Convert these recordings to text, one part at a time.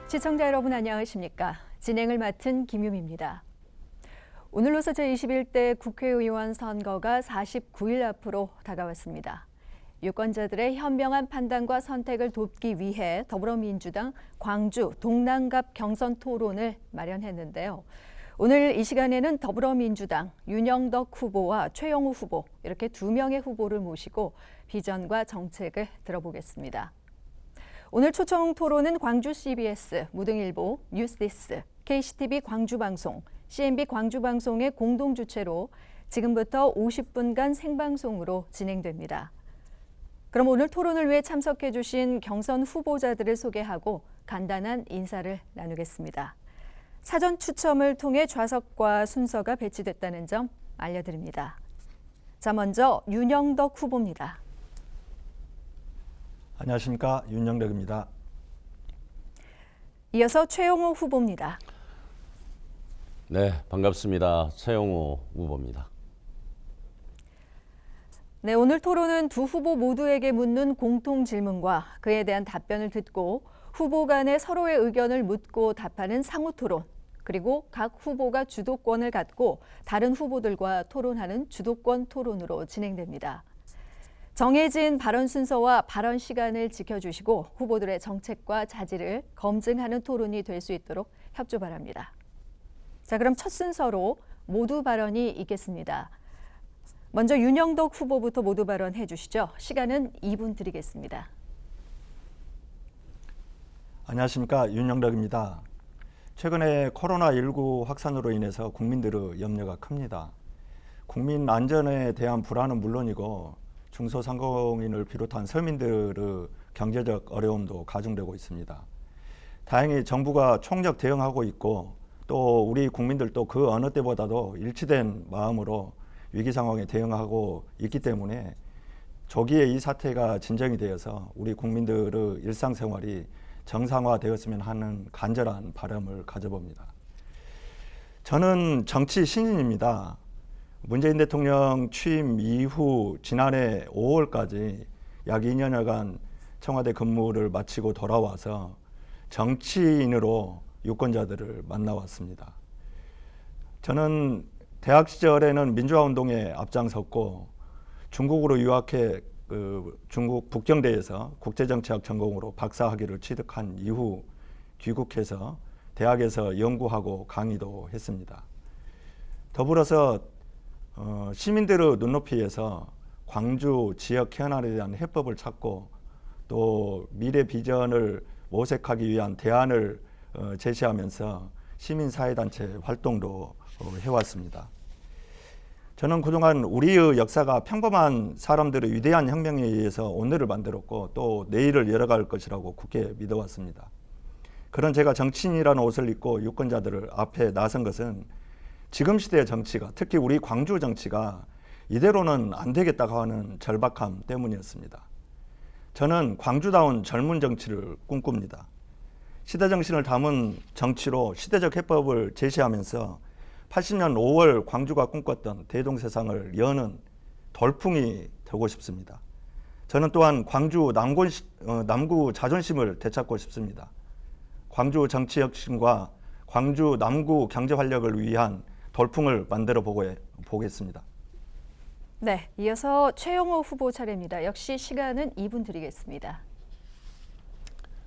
시청자 여러분 안녕하십니까? 진행을 맡은 김유미입니다. 오늘로서 제21대 국회의원 선거가 49일 앞으로 다가왔습니다. 유권자들의 현명한 판단과 선택을 돕기 위해 더불어민주당 광주 동남갑 경선 토론을 마련했는데요. 오늘 이 시간에는 더불어민주당 윤영덕 후보와 최영우 후보 이렇게 두 명의 후보를 모시고 비전과 정책을 들어보겠습니다. 오늘 초청 토론은 광주 CBS, 무등일보, 뉴스디스, KCTV 광주방송, CNB 광주방송의 공동 주최로 지금부터 50분간 생방송으로 진행됩니다. 그럼 오늘 토론을 위해 참석해 주신 경선 후보자들을 소개하고 간단한 인사를 나누겠습니다. 사전 추첨을 통해 좌석과 순서가 배치됐다는 점 알려드립니다. 자, 먼저 윤영덕 후보입니다. 안녕하십니까, 윤영덕입니다. 이어서 최영우 후보입니다. 네, 반갑습니다. 최영우 후보입니다. 네, 오늘 토론은 두 후보 모두에게 묻는 공통 질문과 그에 대한 답변을 듣고 후보 간에 서로의 의견을 묻고 답하는 상호 토론, 그리고 각 후보가 주도권을 갖고 다른 후보들과 토론하는 주도권 토론으로 진행됩니다. 정해진 발언 순서와 발언 시간을 지켜주시고 후보들의 정책과 자질을 검증하는 토론이 될 수 있도록 협조 바랍니다. 자, 그럼 첫 순서로 모두 발언이 있겠습니다. 먼저 윤영덕 후보부터 모두 발언해 주시죠. 시간은 2분 드리겠습니다. 안녕하십니까, 윤영덕입니다. 최근에 코로나19 확산으로 인해서 국민들의 염려가 큽니다. 국민 안전에 대한 불안은 물론이고 중소상공인을 비롯한 서민들의 경제적 어려움도 가중되고 있습니다. 다행히 정부가 총력 대응하고 있고 또 우리 국민들도 그 어느 때보다도 일치된 마음으로 위기 상황에 대응하고 있기 때문에 조기에 이 사태가 진정이 되어서 우리 국민들의 일상생활이 정상화되었으면 하는 간절한 바람을 가져봅니다. 저는 정치 신인입니다. 문재인 대통령 취임 이후 지난해 5월까지 약 2년여간 청와대 근무를 마치고 돌아와서 정치인으로 유권자들을 만나왔습니다. 저는 대학 시절에는 민주화운동에 앞장섰고 중국으로 유학해 중국 북경대에서 국제정치학 전공으로 박사학위를 취득한 이후 귀국해서 대학에서 연구하고 강의도 했습니다. 더불어서 시민들의 눈높이에서 광주 지역 현안에 대한 해법을 찾고 또 미래 비전을 모색하기 위한 대안을 제시하면서 시민사회단체 활동도 해왔습니다. 저는 그동안 우리의 역사가 평범한 사람들의 위대한 혁명에 의해서 오늘을 만들었고 또 내일을 열어갈 것이라고 굳게 믿어왔습니다. 그런 제가 정치인이라는 옷을 입고 유권자들을 앞에 나선 것은 지금 시대의 정치가, 특히 우리 광주 정치가 이대로는 안 되겠다고 하는 절박함 때문이었습니다. 저는 광주다운 젊은 정치를 꿈꿉니다. 시대정신을 담은 정치로 시대적 해법을 제시하면서 80년 5월 광주가 꿈꿨던 대동세상을 여는 돌풍이 되고 싶습니다. 저는 또한 광주 남구 자존심을 되찾고 싶습니다. 광주 정치 혁신과 광주 남구 경제 활력을 위한 돌풍을 만들어 보겠습니다. 네, 이어서 최영우 후보 차례입니다. 역시 시간은 2분 드리겠습니다.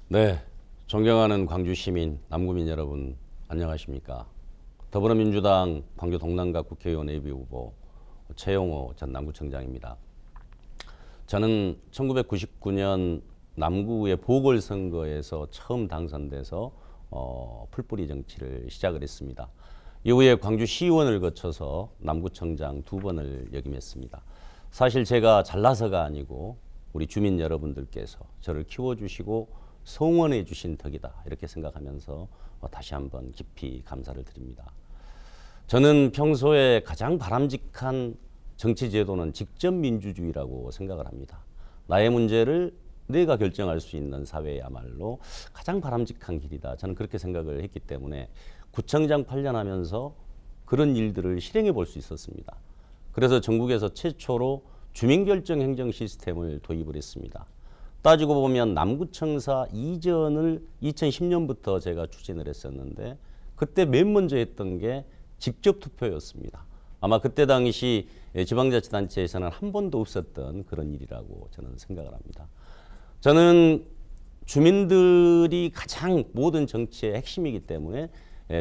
네, 존경하는 광주 시민, 남구민 여러분 안녕하십니까? 더불어민주당 광주 동남갑 국회의원 예비후보 최영우 전 남구청장입니다. 저는 1999년 남구의 보궐선거에서 처음 당선돼서 풀뿌리 정치를 시작을 했습니다. 이후에 광주시의원을 거쳐서 남구청장 2번을 역임했습니다. 사실 제가 잘나서가 아니고 우리 주민 여러분들께서 저를 키워주시고 성원해 주신 덕이다 이렇게 생각하면서 다시 한번 깊이 감사를 드립니다. 저는 평소에 가장 바람직한 정치 제도는 직접 민주주의라고 생각을 합니다. 나의 문제를 내가 결정할 수 있는 사회야말로 가장 바람직한 길이다. 저는 그렇게 생각을 했기 때문에 구청장 8년 하면서 그런 일들을 실행해 볼 수 있었습니다. 그래서 전국에서 최초로 주민결정 행정 시스템을 도입을 했습니다. 따지고 보면 남구청사 이전을 2010년부터 제가 추진을 했었는데 그때 맨 먼저 했던 게 직접 투표였습니다. 아마 그때 당시 지방자치단체에서는 한 번도 없었던 그런 일이라고 저는 생각을 합니다. 저는 주민들이 가장 모든 정치의 핵심이기 때문에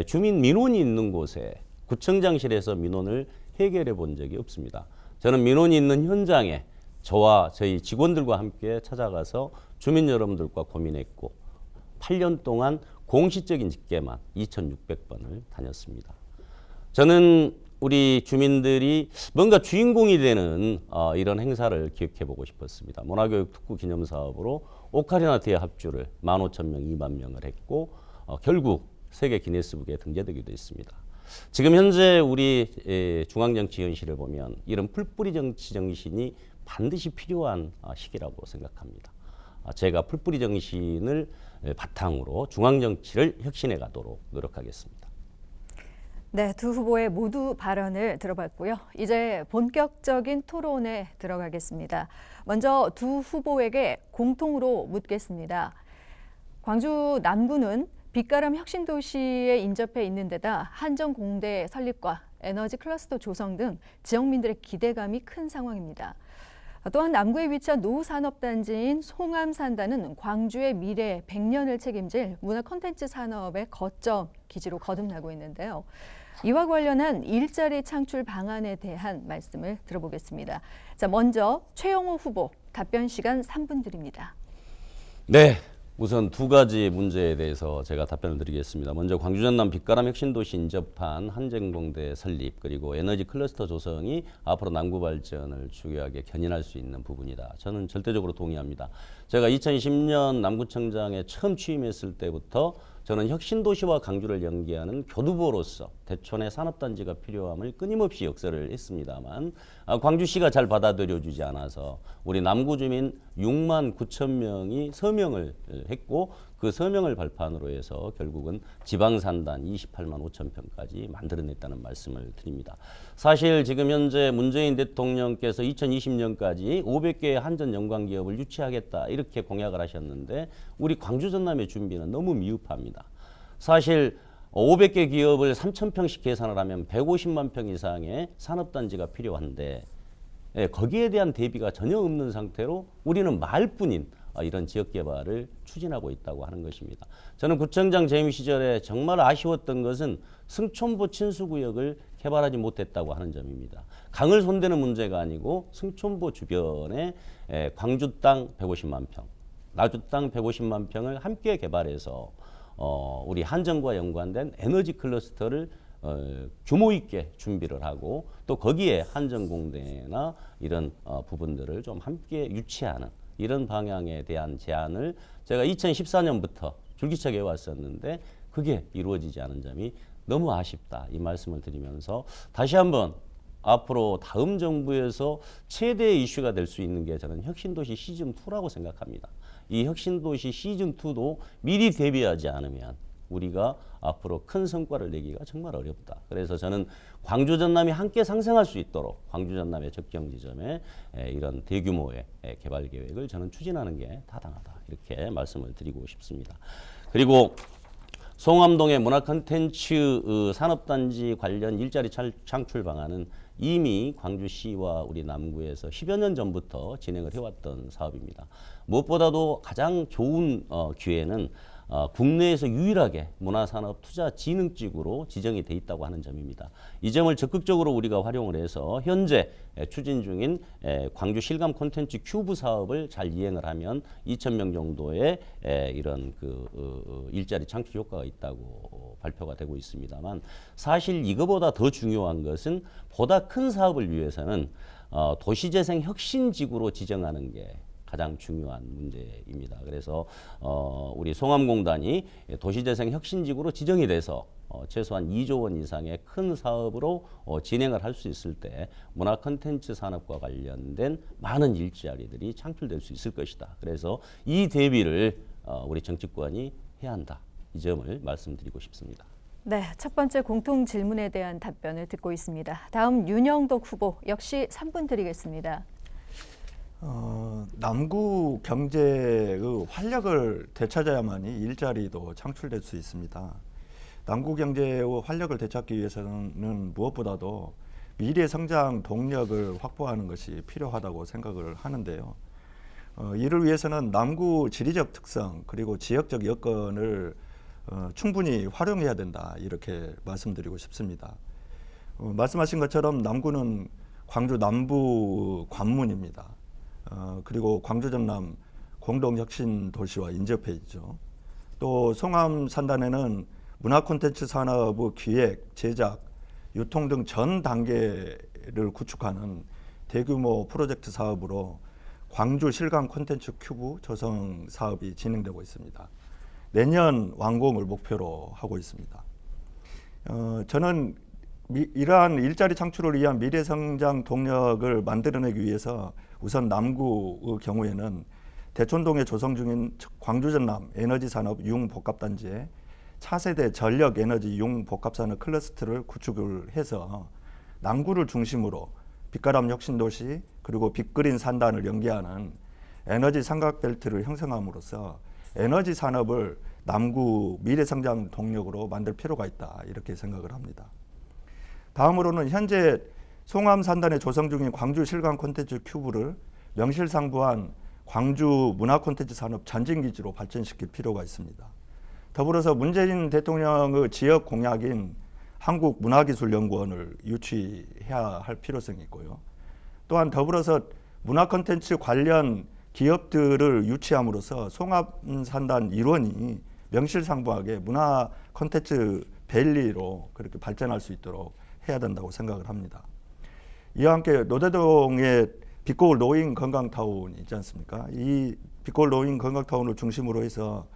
주민 민원이 있는 곳에 구청장실에서 민원을 해결해 본 적이 없습니다. 저는 민원이 있는 현장에 저와 저희 직원들과 함께 찾아가서 주민 여러분들과 고민했고 8년 동안 공식적인 집계만 2,600번을 다녔습니다. 저는 우리 주민들이 뭔가 주인공이 되는 이런 행사를 기획해보고 싶었습니다. 문화교육 특구 기념 사업으로 오카리나 대회 합주를 15,000명, 2만 명을 했고 결국 세계 기네스북에 등재되기도 했습니다. 지금 현재 우리 중앙정치 현실을 보면 이런 풀뿌리 정치 정신이 반드시 필요한 시기라고 생각합니다. 제가 풀뿌리 정신을 바탕으로 중앙정치를 혁신해 가도록 노력하겠습니다. 네, 두 후보의 모두 발언을 들어봤고요. 이제 본격적인 토론에 들어가겠습니다. 먼저 두 후보에게 공통으로 묻겠습니다. 광주 남구는 빛가람 혁신도시에 인접해 있는 데다 한정공대 설립과 에너지 클러스터 조성 등 지역민들의 기대감이 큰 상황입니다. 또한 남구에 위치한 노산업단지인 송암산단은 광주의 미래 100년을 책임질 문화 콘텐츠 산업의 거점 기지로 거듭나고 있는데요. 이와 관련한 일자리 창출 방안에 대한 말씀을 들어보겠습니다. 자, 먼저 최영호 후보 답변 시간 3분 드립니다. 네, 우선 두 가지 문제에 대해서 제가 답변을 드리겠습니다. 먼저 광주 전남 빛가람 혁신도시 인접한 한정공대 설립 그리고 에너지 클러스터 조성이 앞으로 남구 발전을 중요하게 견인할 수 있는 부분이다. 저는 절대적으로 동의합니다. 제가 2010년 남구청장에 처음 취임했을 때부터 저는 혁신도시와 광주를 연계하는 교두보로서 대촌의 산업단지가 필요함을 끊임없이 역설을 했습니다만 광주시가 잘 받아들여주지 않아서 우리 남구 주민 6만 9천 명이 서명을 했고 그 서명을 발판으로 해서 결국은 지방산단 28만 5천 평까지 만들어냈다는 말씀을 드립니다. 사실 지금 현재 문재인 대통령께서 2020년까지 500개의 한전 연관기업을 유치하겠다 이렇게 공약을 하셨는데 우리 광주 전남의 준비는 너무 미흡합니다. 사실 500개 기업을 3,000평씩 계산을 하면 150만 평 이상의 산업단지가 필요한데 거기에 대한 대비가 전혀 없는 상태로 우리는 말뿐인 이런 지역개발을 추진하고 있다고 하는 것입니다. 저는 구청장 재임 시절에 정말 아쉬웠던 것은 승촌보 친수구역을 개발하지 못했다고 하는 점입니다. 강을 손대는 문제가 아니고 승촌보 주변에 광주 땅 150만 평, 나주 땅 150만 평을 함께 개발해서 우리 한전과 연관된 에너지 클러스터를 규모 있게 준비를 하고 또 거기에 한전공대나 이런 부분들을 좀 함께 유치하는 이런 방향에 대한 제안을 제가 2014년부터 줄기차게 해왔었는데 그게 이루어지지 않은 점이 너무 아쉽다 이 말씀을 드리면서 다시 한번 앞으로 다음 정부에서 최대 이슈가 될 수 있는 게 저는 혁신도시 시즌2라고 생각합니다. 이 혁신도시 시즌2도 미리 대비하지 않으면 우리가 앞으로 큰 성과를 내기가 정말 어렵다. 그래서 저는 광주 전남이 함께 상생할 수 있도록 광주 전남의 접경 지점에 이런 대규모의 개발 계획을 저는 추진하는 게 타당하다. 이렇게 말씀을 드리고 싶습니다. 그리고 송암동의 문화 콘텐츠 산업단지 관련 일자리 창출 방안은 이미 광주시와 우리 남구에서 10여 년 전부터 진행을 해왔던 사업입니다. 무엇보다도 가장 좋은 기회는 국내에서 유일하게 문화산업투자진흥직으로 지정이 돼 있다고 하는 점입니다. 이 점을 적극적으로 우리가 활용을 해서 현재 추진 중인 광주 실감 콘텐츠 큐브 사업을 잘 이행을 하면 2,000명 정도의 이런 일자리 창출 효과가 있다고 발표가 되고 있습니다만 사실 이거보다 더 중요한 것은 보다 큰 사업을 위해서는 도시재생 혁신지구로 지정하는 게 가장 중요한 문제입니다. 그래서 우리 송암공단이 도시재생 혁신지구로 지정이 돼서 최소한 2조 원 이상의 큰 사업으로 진행을 할 수 있을 때 문화 콘텐츠 산업과 관련된 많은 일자리들이 창출될 수 있을 것이다. 그래서 이 대비를 우리 정치권이 해야 한다. 이 점을 말씀드리고 싶습니다. 네, 첫 번째 공통 질문에 대한 답변을 듣고 있습니다. 다음 윤영덕 후보 역시 3분 드리겠습니다. 남구 경제의 활력을 되찾아야만이 일자리도 창출될 수 있습니다. 남구 경제의 활력을 되찾기 위해서는 무엇보다도 미래 성장 동력을 확보하는 것이 필요하다고 생각을 하는데요. 이를 위해서는 남구 지리적 특성 그리고 지역적 여건을 충분히 활용해야 된다, 이렇게 말씀드리고 싶습니다. 말씀하신 것처럼 남구는 광주 남부 관문입니다. 그리고 광주 전남 공동혁신 도시와 인접해 있죠. 또 송암 산단에는 문화 콘텐츠 산업의 기획, 제작, 유통 등 전 단계를 구축하는 대규모 프로젝트 사업으로 광주 실감 콘텐츠 큐브 조성 사업이 진행되고 있습니다. 내년 완공을 목표로 하고 있습니다. 저는 이러한 일자리 창출을 위한 미래 성장 동력을 만들어내기 위해서 우선 남구의 경우에는 대촌동에 조성 중인 광주 전남 에너지 산업 융복합단지에 차세대 전력 에너지 융복합산업 클러스터를 구축을 해서 남구를 중심으로 빛가람 혁신도시 그리고 빅그린 산단을 연계하는 에너지 삼각벨트를 형성함으로써 에너지 산업을 남구 미래성장 동력으로 만들 필요가 있다, 이렇게 생각을 합니다. 다음으로는 현재 송암 산단에 조성 중인 광주 실감 콘텐츠 큐브를 명실상부한 광주 문화 콘텐츠 산업 전진기지로 발전시킬 필요가 있습니다. 더불어서 문재인 대통령의 지역 공약인 한국문화기술연구원을 유치해야 할 필요성이 있고요. 또한 더불어서 문화 콘텐츠 관련 기업들을 유치함으로써 송암 산단 일원이 명실상부하게 문화 콘텐츠 밸리로 그렇게 발전할 수 있도록 해야 된다고 생각을 합니다. 이와 함께 노대동에 빛거울 노인 건강타운이 있지 않습니까? 이 빛거울 노인 건강타운을 중심으로 해서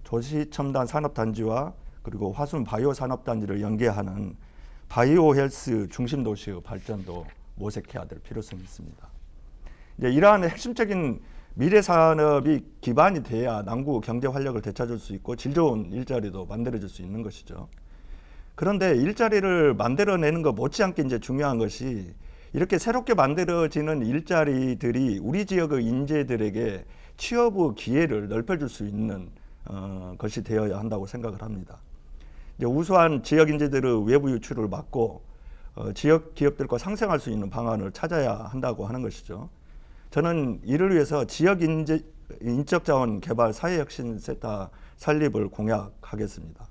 도시첨단 산업단지와 그리고 화순 바이오 산업단지를 연계하는 바이오 헬스 중심 도시의 발전도 모색해야 될 필요성이 있습니다. 이제 이러한 핵심적인 미래 산업이 기반이 돼야 남구 경제 활력을 되찾을 수 있고 질 좋은 일자리도 만들어질 수 있는 것이죠. 그런데 일자리를 만들어내는 것 못지않게 이제 중요한 것이 이렇게 새롭게 만들어지는 일자리들이 우리 지역의 인재들에게 취업의 기회를 넓혀줄 수 있는 것이 되어야 한다고 생각을 합니다. 이제 우수한 지역 인재들의 외부 유출을 막고 지역 기업들과 상생할 수 있는 방안을 찾아야 한다고 하는 것이죠. 저는 이를 위해서 지역 인적 자원 개발 사회혁신센터 설립을 공약하겠습니다.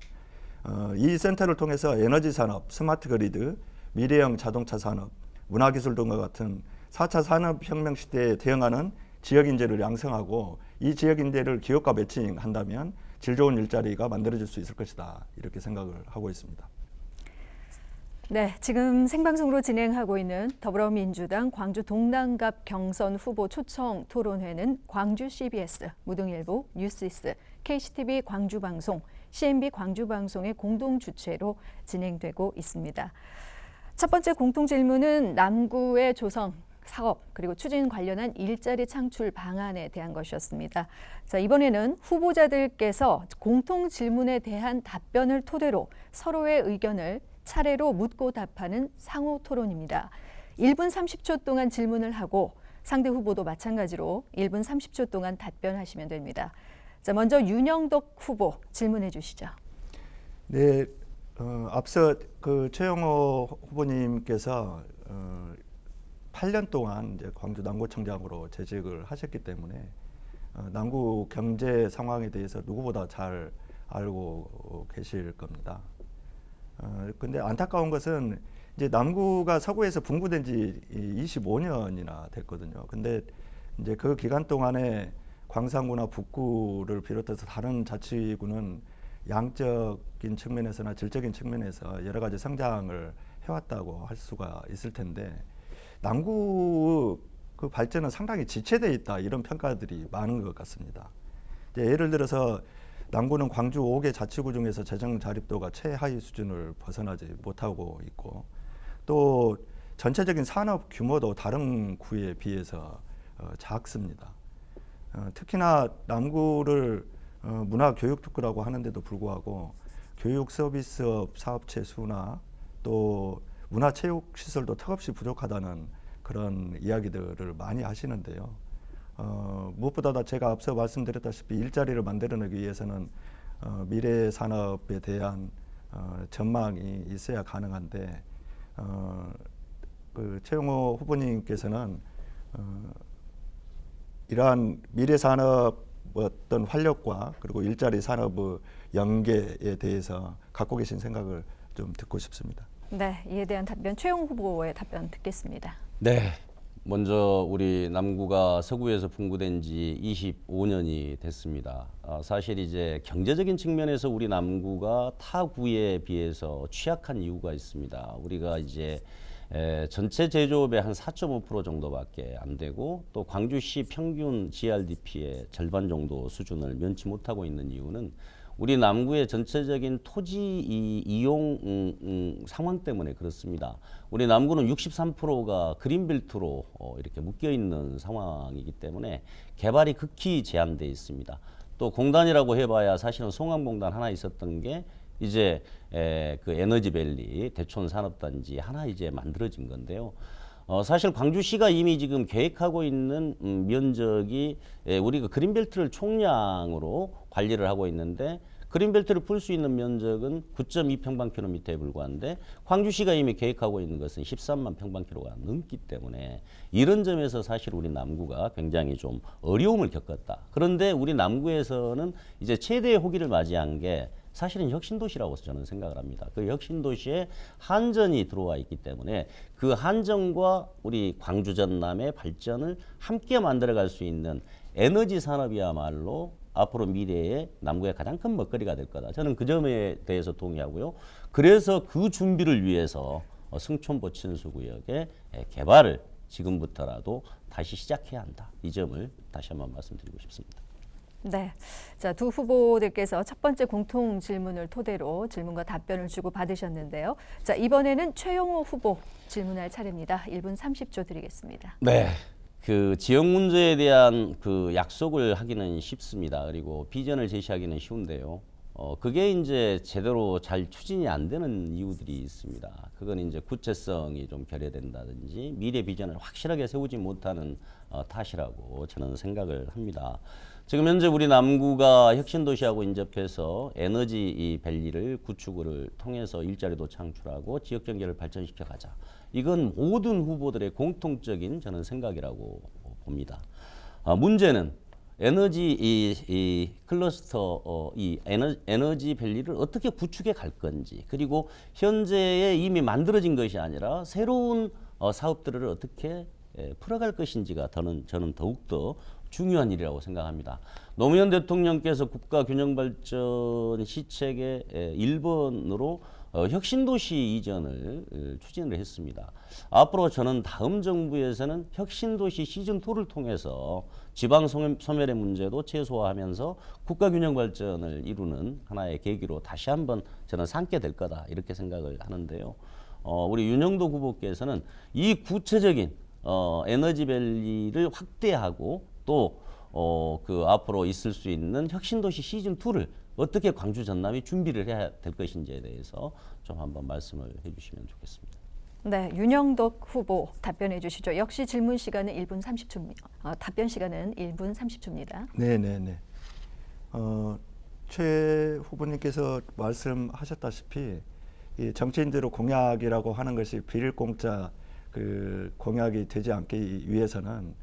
이 센터를 통해서 에너지 산업, 스마트 그리드, 미래형 자동차 산업, 문화기술 등과 같은 4차 산업혁명 시대에 대응하는 지역 인재를 양성하고 이 지역 인재를 기업과 매칭한다면 질 좋은 일자리가 만들어질 수 있을 것이다, 이렇게 생각을 하고 있습니다. 네, 지금 생방송으로 진행하고 있는 더불어민주당 광주 동남갑 경선 후보 초청 토론회는 광주 CBS, 무등일보, 뉴스이스, KCTV 광주방송, CNB 광주방송의 공동 주최로 진행되고 있습니다. 첫 번째 공통 질문은 남구의 조성 사업 그리고 추진 관련한 일자리 창출 방안에 대한 것이었습니다. 자, 이번에는 후보자들께서 공통 질문에 대한 답변을 토대로 서로의 의견을 차례로 묻고 답하는 상호 토론입니다. 1분 30초 동안 질문을 하고 상대 후보도 마찬가지로 1분 30초 동안 답변하시면 됩니다. 자, 먼저 윤영덕 후보 질문해 주시죠. 네, 앞서 최영호 후보님께서 8년 동안 이제 광주 남구청장으로 재직을 하셨기 때문에 남구 경제 상황에 대해서 누구보다 잘 알고 계실 겁니다. 근데 안타까운 것은 이제 남구가 서구에서 분구된 지 25년이나 됐거든요. 근데 이제 그 기간 동안에 광산구나 북구를 비롯해서 다른 자치구는 양적인 측면에서나 질적인 측면에서 여러 가지 성장을 해왔다고 할 수가 있을 텐데 남구 그 발전은 상당히 지체되어 있다, 이런 평가들이 많은 것 같습니다. 예를 들어서 남구는 광주 5개 자치구 중에서 재정 자립도가 최하위 수준을 벗어나지 못하고 있고 또 전체적인 산업 규모도 다른 구에 비해서 작습니다. 특히나 남구를 문화교육특구라고 하는데도 불구하고 교육 서비스업 사업체 수나 또 문화체육시설도 턱없이 부족하다는 그런 이야기들을 많이 하시는데요. 무엇보다 제가 앞서 말씀드렸다시피 일자리를 만들어내기 위해서는 미래 산업에 대한 전망이 있어야 가능한데 그 최영호 후보님께서는 이러한 미래 산업 어떤 활력과 그리고 일자리 산업의 연계에 대해서 갖고 계신 생각을 좀 듣고 싶습니다. 네, 이에 대한 답변 최용 후보의 답변 듣겠습니다. 네. 먼저 우리 남구가 서구에서 분구된 지 25년이 됐습니다. 사실 이제 경제적인 측면에서 우리 남구가 타 구에 비해서 취약한 이유가 있습니다. 우리가 이제 전체 제조업의 한 4.5% 정도밖에 안 되고 또 광주시 평균 GRDP의 절반 정도 수준을 면치 못하고 있는 이유는 우리 남구의 전체적인 토지 이용 상황 때문에 그렇습니다. 우리 남구는 63%가 그린벨트로 이렇게 묶여 있는 상황이기 때문에 개발이 극히 제한돼 있습니다. 또 공단이라고 해봐야 사실은 송암공단 하나 있었던 게 이제 그 에너지밸리 대촌 산업단지 하나 이제 만들어진 건데요. 사실 광주시가 이미 지금 계획하고 있는 면적이 우리가 그린벨트를 총량으로 관리를 하고 있는데 그린벨트를 풀 수 있는 면적은 9.2평방킬로미터에 불과한데 광주시가 이미 계획하고 있는 것은 13만 평방킬로가 넘기 때문에 이런 점에서 사실 우리 남구가 굉장히 좀 어려움을 겪었다. 그런데 우리 남구에서는 이제 최대의 호기를 맞이한 게 사실은 혁신도시라고 저는 생각을 합니다. 그 혁신도시에 한전이 들어와 있기 때문에 그 한전과 우리 광주 전남의 발전을 함께 만들어갈 수 있는 에너지 산업이야말로 앞으로 미래의 남구의 가장 큰 먹거리가 될 거다. 저는 그 점에 대해서 동의하고요. 그래서 그 준비를 위해서 승촌보 친수구역의 개발을 지금부터라도 다시 시작해야 한다. 이 점을 다시 한번 말씀드리고 싶습니다. 네, 자, 두 후보들께서 첫 번째 공통 질문을 토대로 질문과 답변을 주고 받으셨는데요. 자, 이번에는 최용호 후보 질문할 차례입니다. 1분 30초 드리겠습니다. 네. 그 지역 문제에 대한 그 약속을 하기는 쉽습니다. 그리고 비전을 제시하기는 쉬운데요. 그게 이제 제대로 잘 추진이 안 되는 이유들이 있습니다. 그건 이제 구체성이 좀 결여된다든지 미래 비전을 확실하게 세우지 못하는 탓이라고 저는 생각을 합니다. 지금 현재 우리 남구가 혁신도시하고 인접해서 에너지 밸리를 구축을 통해서 일자리도 창출하고 지역 경제를 발전시켜 가자. 이건 모든 후보들의 공통적인 저는 생각이라고 봅니다. 문제는 에너지 이 클러스터 이 에너지 밸리를 어떻게 구축해 갈 건지 그리고 현재에 이미 만들어진 것이 아니라 새로운 사업들을 어떻게 풀어갈 것인지가 저는 더욱더 중요한 일이라고 생각합니다. 노무현 대통령께서 국가균형발전 시책의 1번으로 혁신도시 이전을 추진을 했습니다. 앞으로 저는 다음 정부에서는 혁신도시 시즌2를 통해서 지방 소멸의 문제도 최소화하면서 국가균형발전을 이루는 하나의 계기로 다시 한번 저는 삼게 될 거다 이렇게 생각을 하는데요. 우리 윤영도 후보께서는 이 구체적인 에너지밸리를 확대하고 또 그 앞으로 있을 수 있는 혁신도시 시즌2를 어떻게 광주 전남이 준비를 해야 될 것인지에 대해서 좀 한번 말씀을 해주시면 좋겠습니다. 네, 윤영덕 후보 답변해 주시죠. 역시 질문 시간은 1분 30초입니다. 답변 시간은 1분 30초입니다. 네네네. 최 후보님께서 말씀하셨다시피 이 정치인들의 공약이라고 하는 것이 비일공짜 그 공약이 되지 않기 위해서는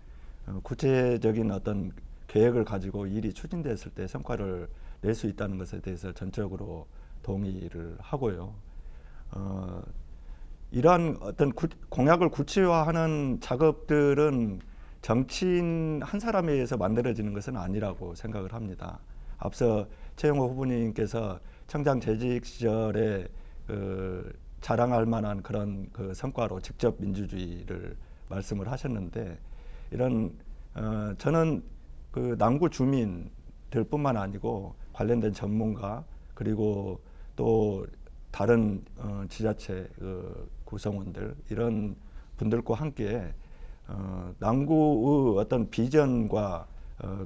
구체적인 어떤 계획을 가지고 일이 추진됐을 때 성과를 낼 수 있다는 것에 대해서 전적으로 동의를 하고요. 이러한 어떤 공약을 구체화하는 작업들은 정치인 한 사람에 의해서 만들어지는 것은 아니라고 생각을 합니다. 앞서 최영호 후보님께서 청장 재직 시절에 자랑할 만한 그런 그 성과로 직접 민주주의를 말씀을 하셨는데 이런 저는 그 남구 주민들뿐만 아니고 관련된 전문가 그리고 또 다른 지자체 구성원들 이런 분들과 함께 남구의 어떤 비전과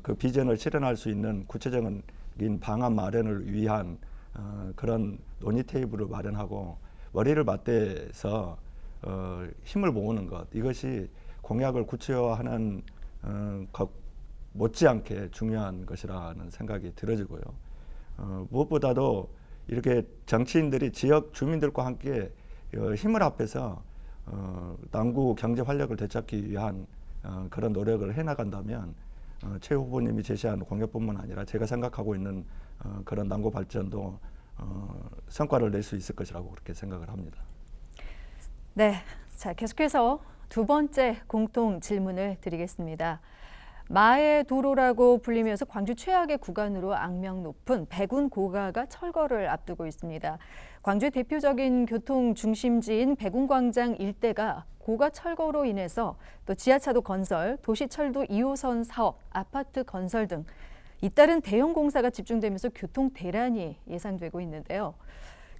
그 비전을 실현할 수 있는 구체적인 방안 마련을 위한 그런 논의 테이블을 마련하고 머리를 맞대서 힘을 모으는 것 이것이 공약을 구체화하는 못지않게 중요한 것이라는 생각이 들어지고요. 무엇보다도 이렇게 정치인들이 지역 주민들과 함께 힘을 합해서 남구 경제 활력을 되찾기 위한 그런 노력을 해나간다면 최 후보님이 제시한 공약뿐만 아니라 제가 생각하고 있는 그런 남구 발전도 성과를 낼 수 있을 것이라고 그렇게 생각을 합니다. 네, 자 계속해서 두 번째 공통 질문을 드리겠습니다. 마의 도로라고 불리면서 광주 최악의 구간으로 악명 높은 백운고가가 철거를 앞두고 있습니다. 광주의 대표적인 교통 중심지인 백운광장 일대가 고가 철거로 인해서 또 지하차도 건설, 도시철도 2호선 사업, 아파트 건설 등 잇따른 대형 공사가 집중되면서 교통 대란이 예상되고 있는데요.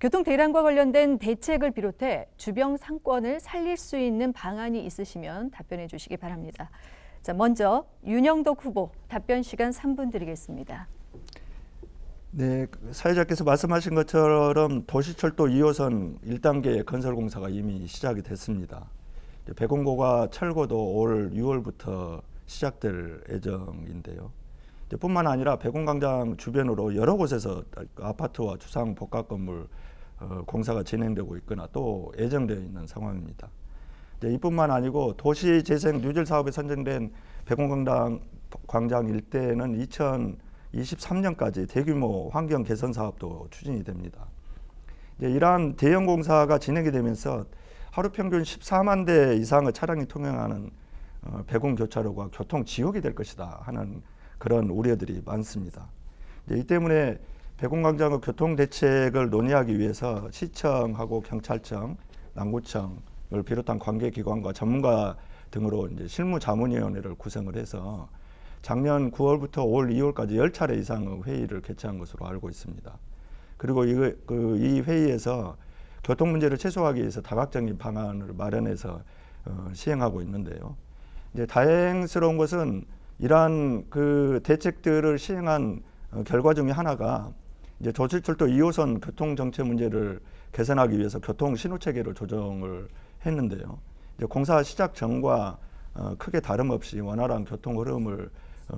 교통 대란과 관련된 대책을 비롯해 주변 상권을 살릴 수 있는 방안이 있으시면 답변해 주시기 바랍니다. 자, 먼저 윤영덕 후보 답변 시간 3분 드리겠습니다. 네, 사회자께서 말씀하신 것처럼 도시철도 2호선 1단계 건설 공사가 이미 시작이 됐습니다. 백운고가 철거도 올 6월부터 시작될 예정인데요. 뿐만 아니라 백운광장 주변으로 여러 곳에서 아파트와 주상 복합 건물 공사가 진행되고 있거나 또 예정되어 있는 상황입니다. 이뿐만 아니고 도시재생 뉴질 사업에 선정된 백운광장 일대는 2023년까지 대규모 환경 개선 사업도 추진이 됩니다. 이러한 대형 공사가 진행이 되면서 하루 평균 14만 대 이상의 차량이 통행하는 백운교차로가 교통 지옥이 될 것이다 하는 그런 우려들이 많습니다. 이 때문에 백운광장의 교통 대책을 논의하기 위해서 시청하고 경찰청, 남구청을 비롯한 관계기관과 전문가 등으로 이제 실무자문위원회를 구성을 해서 작년 9월부터 올 2월까지 10차례 이상의 회의를 개최한 것으로 알고 있습니다. 그리고 이 회의에서 교통 문제를 최소화하기 위해서 다각적인 방안을 마련해서 시행하고 있는데요. 이제 다행스러운 것은 이러한 그 대책들을 시행한 결과 중에 하나가 이제 도시철도 2호선 교통 정체 문제를 개선하기 위해서 교통 신호 체계를 조정을 했는데요. 이제 공사 시작 전과 크게 다름없이 원활한 교통 흐름을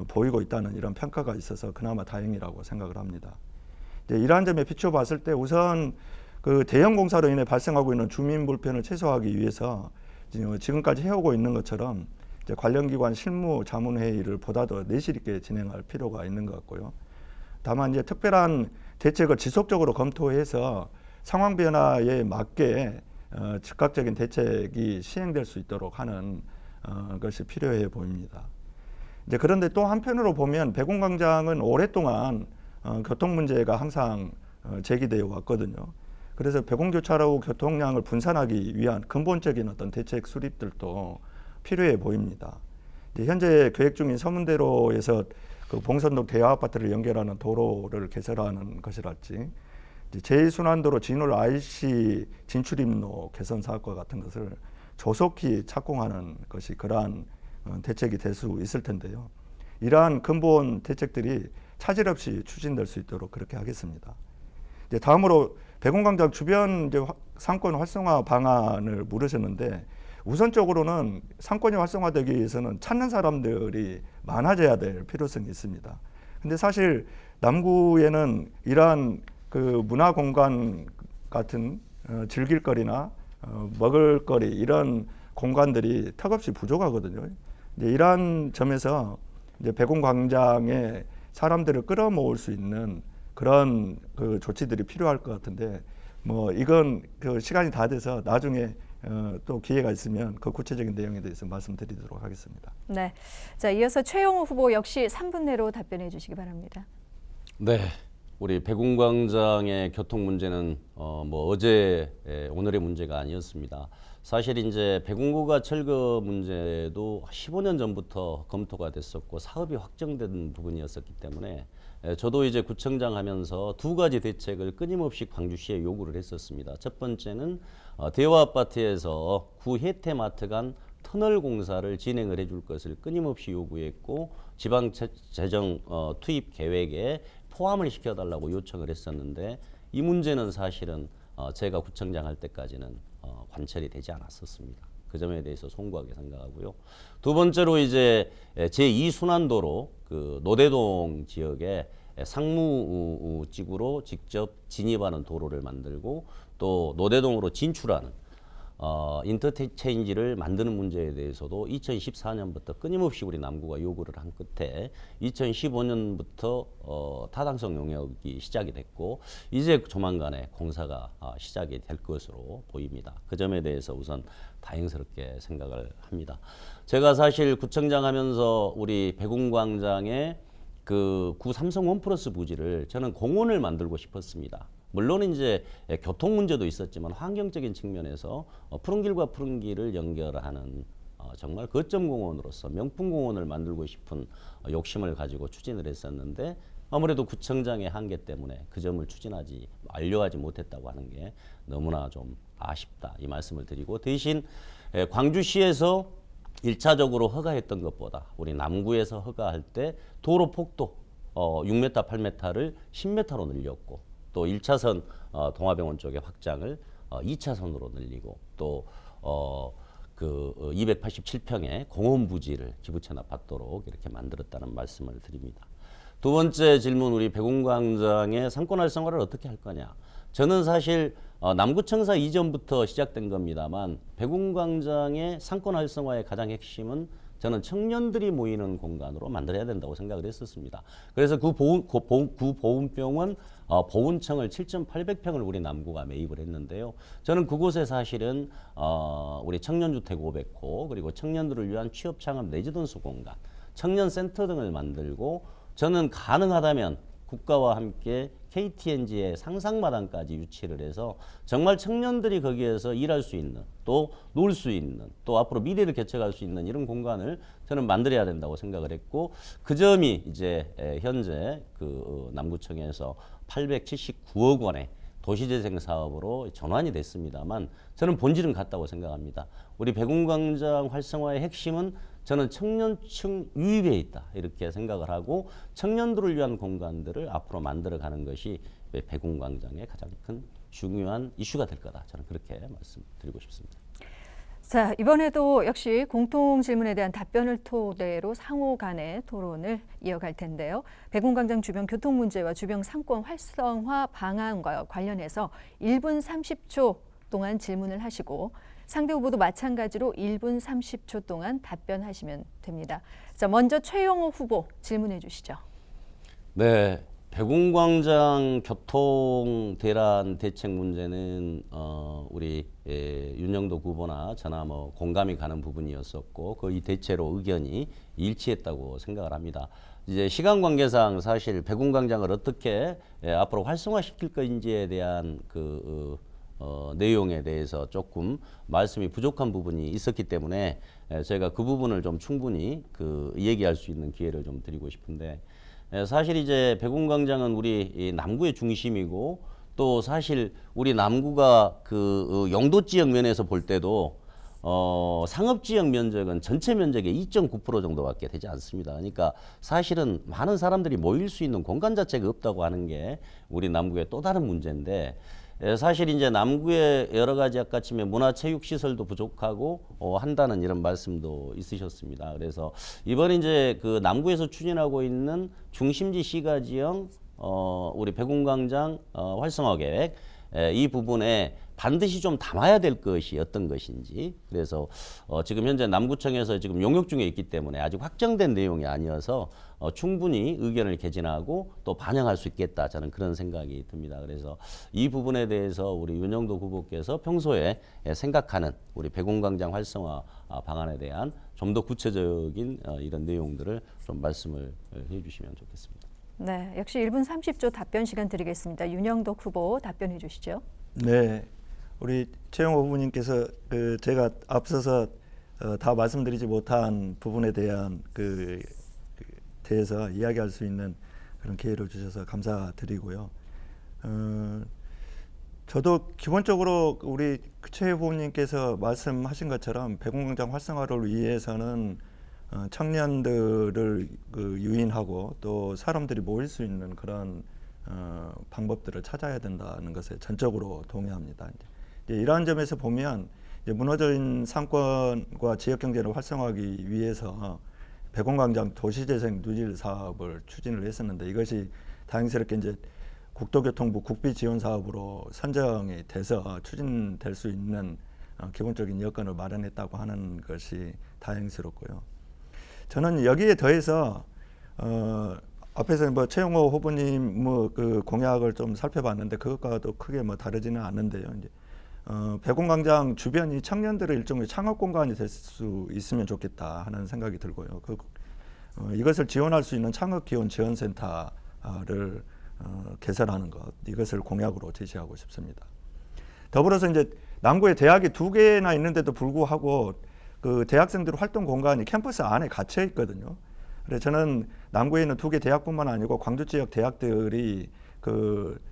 보이고 있다는 이런 평가가 있어서 그나마 다행이라고 생각을 합니다. 이제 이러한 점에 비춰봤을 때 우선 그 대형 공사로 인해 발생하고 있는 주민 불편을 최소화하기 위해서 지금까지 해오고 있는 것처럼 이제 관련 기관 실무 자문 회의를 보다 더 내실 있게 진행할 필요가 있는 것 같고요. 다만 이제 특별한 대책을 지속적으로 검토해서 상황 변화에 맞게 즉각적인 대책이 시행될 수 있도록 하는 것이 필요해 보입니다. 이제 그런데 또 한편으로 보면 백운광장은 오랫동안 교통 문제가 항상 제기되어 왔거든요. 그래서 백운교차로 교통량을 분산하기 위한 근본적인 어떤 대책 수립들도 필요해 보입니다. 현재 계획 중인 서문대로에서 그 봉선동 대하아파트를 연결하는 도로를 개설하는 것이랄지 제2순환도로 진월 IC 진출입로 개선 사업과 같은 것을 조속히 착공하는 것이 그러한 대책이 될 수 있을 텐데요. 이러한 근본 대책들이 차질 없이 추진될 수 있도록 그렇게 하겠습니다. 이제 다음으로 백운광장 주변 이제 상권 활성화 방안을 물으셨는데 우선적으로는 상권이 활성화되기 위해서는 찾는 사람들이 많아져야 될 필요성이 있습니다. 근데 사실 남구에는 이러한 그 문화 공간 같은 즐길 거리나 먹을 거리 이런 공간들이 턱없이 부족하거든요. 이제 이러한 점에서 이제 백운광장에 사람들을 끌어모을 수 있는 그런 그 조치들이 필요할 것 같은데 뭐 이건 그 시간이 다 돼서 나중에 또 기회가 있으면 그 구체적인 내용에 대해서 말씀드리도록 하겠습니다. 네, 자 이어서 최영호 후보 역시 3분 내로 답변해 주시기 바랍니다. 네, 우리 백운광장의 교통 문제는 뭐 어제 오늘의 문제가 아니었습니다. 사실 이제 백운고가 철거 문제도 15년 전부터 검토가 됐었고 사업이 확정된 부분이었었기 때문에 저도 이제 구청장 하면서 두 가지 대책을 끊임없이 광주시에 요구를 했었습니다. 첫 번째는 대화아파트에서 구 혜태마트 간 터널 공사를 진행을 해줄 것을 끊임없이 요구했고 지방재정 투입 계획에 포함을 시켜달라고 요청을 했었는데 이 문제는 사실은 제가 구청장 할 때까지는 관철이 되지 않았었습니다. 그 점에 대해서 송구하게 생각하고요. 두 번째로 이제 제2순환도로 그 노대동 지역에 상무지구로 직접 진입하는 도로를 만들고 또 노대동으로 진출하는 인터체인지를 만드는 문제에 대해서도 2014년부터 끊임없이 우리 남구가 요구를 한 끝에 2015년부터 타당성 용역이 시작이 됐고 이제 조만간에 공사가 시작이 될 것으로 보입니다. 그 점에 대해서 우선 다행스럽게 생각을 합니다. 제가 사실 구청장 하면서 우리 백운광장에 그 구 삼성 원플러스 부지를 저는 공원을 만들고 싶었습니다. 물론 이제 교통 문제도 있었지만 환경적인 측면에서 푸른 길과 푸른 길을 연결하는 정말 거점 공원으로서 명품 공원을 만들고 싶은 욕심을 가지고 추진을 했었는데 아무래도 구청장의 한계 때문에 그 점을 완료하지 못했다고 하는 게 너무나 좀 아쉽다 이 말씀을 드리고 대신 광주시에서 1차적으로 허가했던 것보다 우리 남구에서 허가할 때 도로 폭도 6m, 8m를 10m로 늘렸고 또 1차선 동화병원 쪽의 확장을 2차선으로 늘리고 또 그 287평의 공원 부지를 기부 체납받도록 이렇게 만들었다는 말씀을 드립니다. 두 번째 질문 우리 백운광장의 상권 활성화를 어떻게 할 거냐. 저는 사실 남구청사 이전부터 시작된 겁니다만 백운광장의 상권 활성화의 가장 핵심은 저는 청년들이 모이는 공간으로 만들어야 된다고 생각을 했었습니다. 그래서 그 보훈병원 보훈청을 7,800평을 우리 남구가 매입을 했는데요. 저는 그곳에 사실은 우리 청년주택 500호 그리고 청년들을 위한 취업 창업 레지던스 공간, 청년센터 등을 만들고 저는 가능하다면 국가와 함께 KTNG의 상상마당까지 유치를 해서 정말 청년들이 거기에서 일할 수 있는 또 놀 수 있는 또 앞으로 미래를 개척할 수 있는 이런 공간을 저는 만들어야 된다고 생각을 했고 그 점이 이제 현재 그 남구청에서 879억 원의 도시재생 사업으로 전환이 됐습니다만 저는 본질은 같다고 생각합니다. 우리 백운광장 활성화의 핵심은 저는 청년층 유입에 있다 이렇게 생각을 하고 청년들을 위한 공간들을 앞으로 만들어가는 것이 백운광장의 가장 큰 중요한 이슈가 될 거다. 저는 그렇게 말씀드리고 싶습니다. 자, 이번에도 역시 공통 질문에 대한 답변을 토대로 상호 간의 토론을 이어갈 텐데요. 백운광장 주변 교통 문제와 주변 상권 활성화 방안과 관련해서 1분 30초 동안 질문을 하시고 상대 후보도 마찬가지로 1분 30초 동안 답변하시면 됩니다. 자, 먼저 최영호 후보 질문해 주시죠. 네, 백운광장 교통 대란 대책 문제는 우리 윤영도 후보나 저나 뭐 공감이 가는 부분이었었고 거의 대체로 의견이 일치했다고 생각을 합니다. 이제 시간 관계상 사실 백운광장을 어떻게 앞으로 활성화시킬 것인지에 대한 내용에 대해서 조금 말씀이 부족한 부분이 있었기 때문에 제가 그 부분을 좀 충분히 얘기할 수 있는 기회를 좀 드리고 싶은데 사실 이제 백운광장은 우리 남구의 중심이고 또 사실 우리 남구가 영도 지역 면에서 볼 때도 상업 지역 면적은 전체 면적의 2.9% 정도밖에 되지 않습니다. 그러니까 사실은 많은 사람들이 모일 수 있는 공간 자체가 없다고 하는 게 우리 남구의 또 다른 문제인데 사실 이제 남구에 여러 가지 아까 치매 문화체육시설도 부족하고 한다는 이런 말씀도 있으셨습니다. 그래서 이번에 이제 그 남구에서 추진하고 있는 중심지 시가지형 우리 백운광장 활성화 계획 이 부분에 반드시 좀 담아야 될 것이 어떤 것인지 그래서 지금 현재 남구청에서 지금 용역 중에 있기 때문에 아직 확정된 내용이 아니어서 충분히 의견을 개진하고 또 반영할 수 있겠다 저는 그런 생각이 듭니다. 그래서 이 부분에 대해서 우리 윤영도 후보께서 평소에 생각하는 우리 백운광장 활성화 방안에 대한 좀 더 구체적인 이런 내용들을 좀 말씀을 해주시면 좋겠습니다. 네, 역시 1분 30초 답변 시간 드리겠습니다. 윤영덕 후보 답변해 주시죠. 네, 우리 최영호 후보님께서 제가 앞서서 다 말씀드리지 못한 부분에 대한 대해서 이야기할 수 있는 그런 기회를 주셔서 감사드리고요. 저도 기본적으로 우리 최 후보님께서 말씀하신 것처럼 백운광장 활성화를 위해서는 청년들을 유인하고 또 사람들이 모일 수 있는 그런 방법들을 찾아야 된다는 것에 전적으로 동의합니다. 이제 이러한 점에서 보면 이제 무너진 상권과 지역 경제를 활성화하기 위해서 백운광장 도시재생 누질 사업을 추진을 했었는데 이것이 다행스럽게 이제 국토교통부 국비 지원 사업으로 선정이 돼서 추진될 수 있는 기본적인 여건을 마련했다고 하는 것이 다행스럽고요. 저는 여기에 더해서 앞에서 뭐 최영호 후보님 뭐 그 공약을 좀 살펴봤는데 그것과도 크게 뭐 다르지는 않는데요. 이제 백운광장 주변이 청년들의 일종의 창업 공간이 될 수 있으면 좋겠다 하는 생각이 들고요. 이것을 지원할 수 있는 창업기원 지원센터를 개설하는 것, 이것을 공약으로 제시하고 싶습니다. 더불어서 이제 남구에 대학이 2개나 있는데도 불구하고 그 대학생들 활동 공간이 캠퍼스 안에 갇혀 있거든요. 그래서 저는 남구에 있는 2개 대학뿐만 아니고 광주 지역 대학들이 그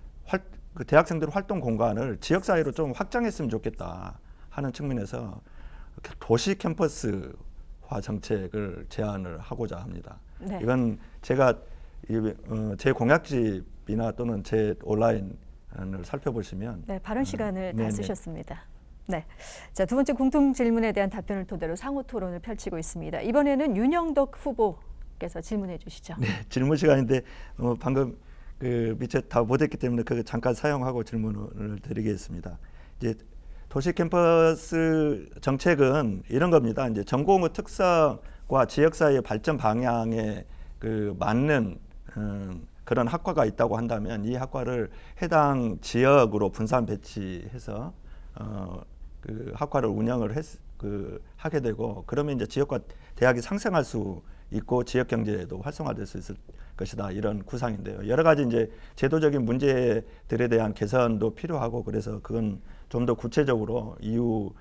대학생들 활동 공간을 지역 사회로 좀 확장했으면 좋겠다 하는 측면에서 도시 캠퍼스화 정책을 제안을 하고자 합니다. 네. 이건 제가 제 공약집이나 또는 제 온라인을 살펴보시면 네, 발언 시간을 다 네네. 쓰셨습니다. 네, 자, 두 번째 공통 질문에 대한 답변을 토대로 상호 토론을 펼치고 있습니다. 이번에는 윤영덕 후보께서 질문해 주시죠. 네, 질문 시간인데 방금 그 밑에 다 못했기 때문에 그 잠깐 사용하고 질문을 드리겠습니다. 이제 도시 캠퍼스 정책은 이런 겁니다. 이제 전공의 특성과 지역사회의 발전 방향에 그 맞는 그런 학과가 있다고 한다면 이 학과를 해당 지역으로 분산 배치해서 그 학과를 운영을 하게 되고 그러면 이제 지역과 대학이 상생할 수 있고 지역 경제도 활성화될 수 있을 것이다 이런 구상인데요. 여러 가지 이제 제도적인 문제들에 대한 개선도 필요하고 그래서 그건 좀 더 구체적으로 이후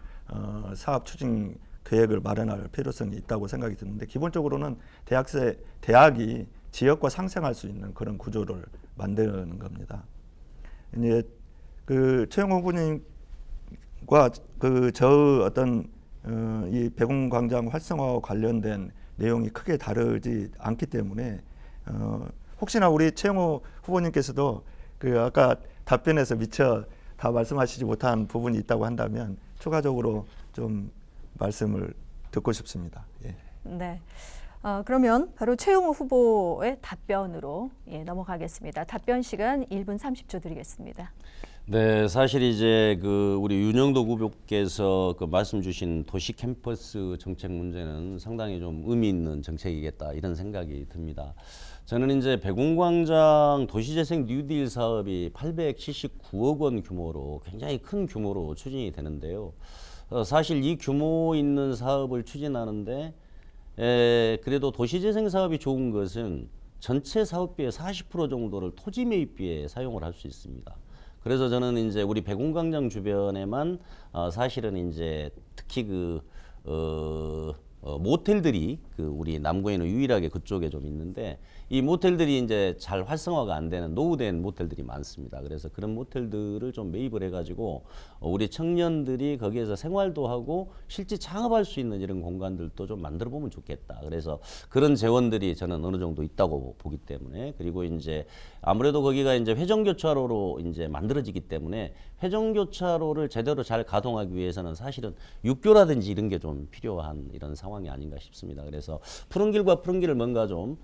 사업 추진 계획을 마련할 필요성이 있다고 생각이 드는데 기본적으로는 대학이 지역과 상생할 수 있는 그런 구조를 만드는 겁니다. 이제 그 최영호 후보님과 저 어떤 이 백운광장 활성화와 관련된 내용이 크게 다르지 않기 때문에 혹시나 우리 최영호 후보님께서도 그 아까 답변에서 미처 다 말씀하시지 못한 부분이 있다고 한다면 추가적으로 좀 말씀을 듣고 싶습니다. 예. 네. 그러면 바로 최영호 후보의 답변으로 넘어가겠습니다. 답변 시간 1분 30초 드리겠습니다. 네, 사실 이제 그 우리 윤영덕 후보께서 그 말씀 주신 도시 캠퍼스 정책 문제는 상당히 좀 의미 있는 정책이겠다 이런 생각이 듭니다. 저는 이제 백운광장 도시재생 뉴딜 사업이 879억 원 규모로 굉장히 큰 규모로 추진이 되는데요. 사실 이 규모 있는 사업을 추진하는데 그래도 도시재생 사업이 좋은 것은 전체 사업비의 40% 정도를 토지 매입비에 사용을 할 수 있습니다. 그래서 저는 이제 우리 백운광장 주변에만 사실은 이제 특히 모텔들이 우리 남구에는 유일하게 그쪽에 좀 있는데 이 모텔들이 이제 잘 활성화가 안 되는 노후된 모텔들이 많습니다. 그래서 그런 모텔들을 좀 매입을 해가지고 우리 청년들이 거기에서 생활도 하고 실제 창업할 수 있는 이런 공간들도 좀 만들어 보면 좋겠다. 그래서 그런 재원들이 저는 어느 정도 있다고 보기 때문에 그리고 이제 아무래도 거기가 이제 회전교차로로 이제 만들어지기 때문에 회전교차로를 제대로 잘 가동하기 위해서는 사실은 육교라든지 이런 게 좀 필요한 이런 상황이 아닌가 싶습니다. 그래서 푸른 길과 푸른 길을 뭔가 좀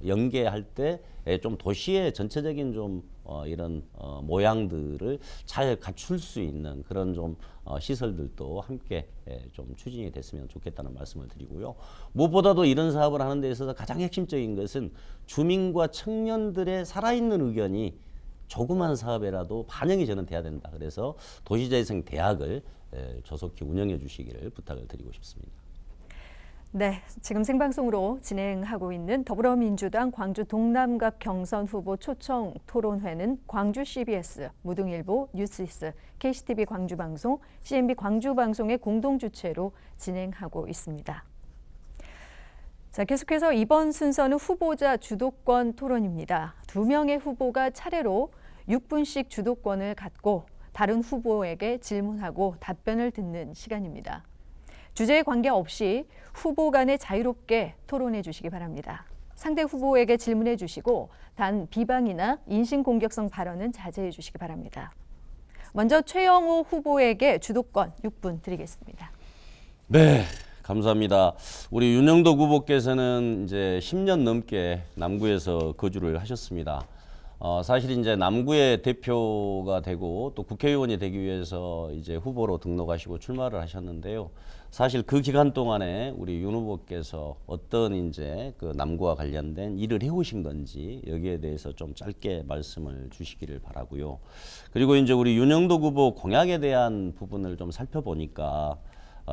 연계할 때 좀 도시의 전체적인 좀 이런 모양들을 잘 갖출 수 있는 그런 좀 시설들도 함께 좀 추진이 됐으면 좋겠다는 말씀을 드리고요. 무엇보다도 이런 사업을 하는 데 있어서 가장 핵심적인 것은 주민과 청년들의 살아있는 의견이 조그만 사업에라도 반영이 저는 돼야 된다. 그래서 도시재생 대학을 조속히 운영해 주시기를 부탁을 드리고 싶습니다. 네, 지금 생방송으로 진행하고 있는 더불어민주당 광주 동남갑 경선 후보 초청 토론회는 광주 CBS, 무등일보, 뉴스이스, KCTV 광주방송, CNB 광주방송의 공동 주최로 진행하고 있습니다. 자, 계속해서 이번 순서는 후보자 주도권 토론입니다. 2명의 후보가 차례로 6분씩 주도권을 갖고 다른 후보에게 질문하고 답변을 듣는 시간입니다. 주제에 관계없이 후보 간에 자유롭게 토론해 주시기 바랍니다. 상대 후보에게 질문해 주시고 단 비방이나 인신공격성 발언은 자제해 주시기 바랍니다. 먼저 최영호 후보에게 주도권 6분 드리겠습니다. 네, 감사합니다. 우리 윤영덕 후보께서는 이제 10년 넘게 남구에서 거주를 하셨습니다. 사실 이제 남구의 대표가 되고 또 국회의원이 되기 위해서 이제 후보로 등록하시고 출마를 하셨는데요. 사실 그 기간 동안에 우리 윤 후보께서 어떤 이제 그 남구와 관련된 일을 해오신 건지 여기에 대해서 좀 짧게 말씀을 주시기를 바라고요. 그리고 이제 우리 윤영덕 후보 공약에 대한 부분을 좀 살펴보니까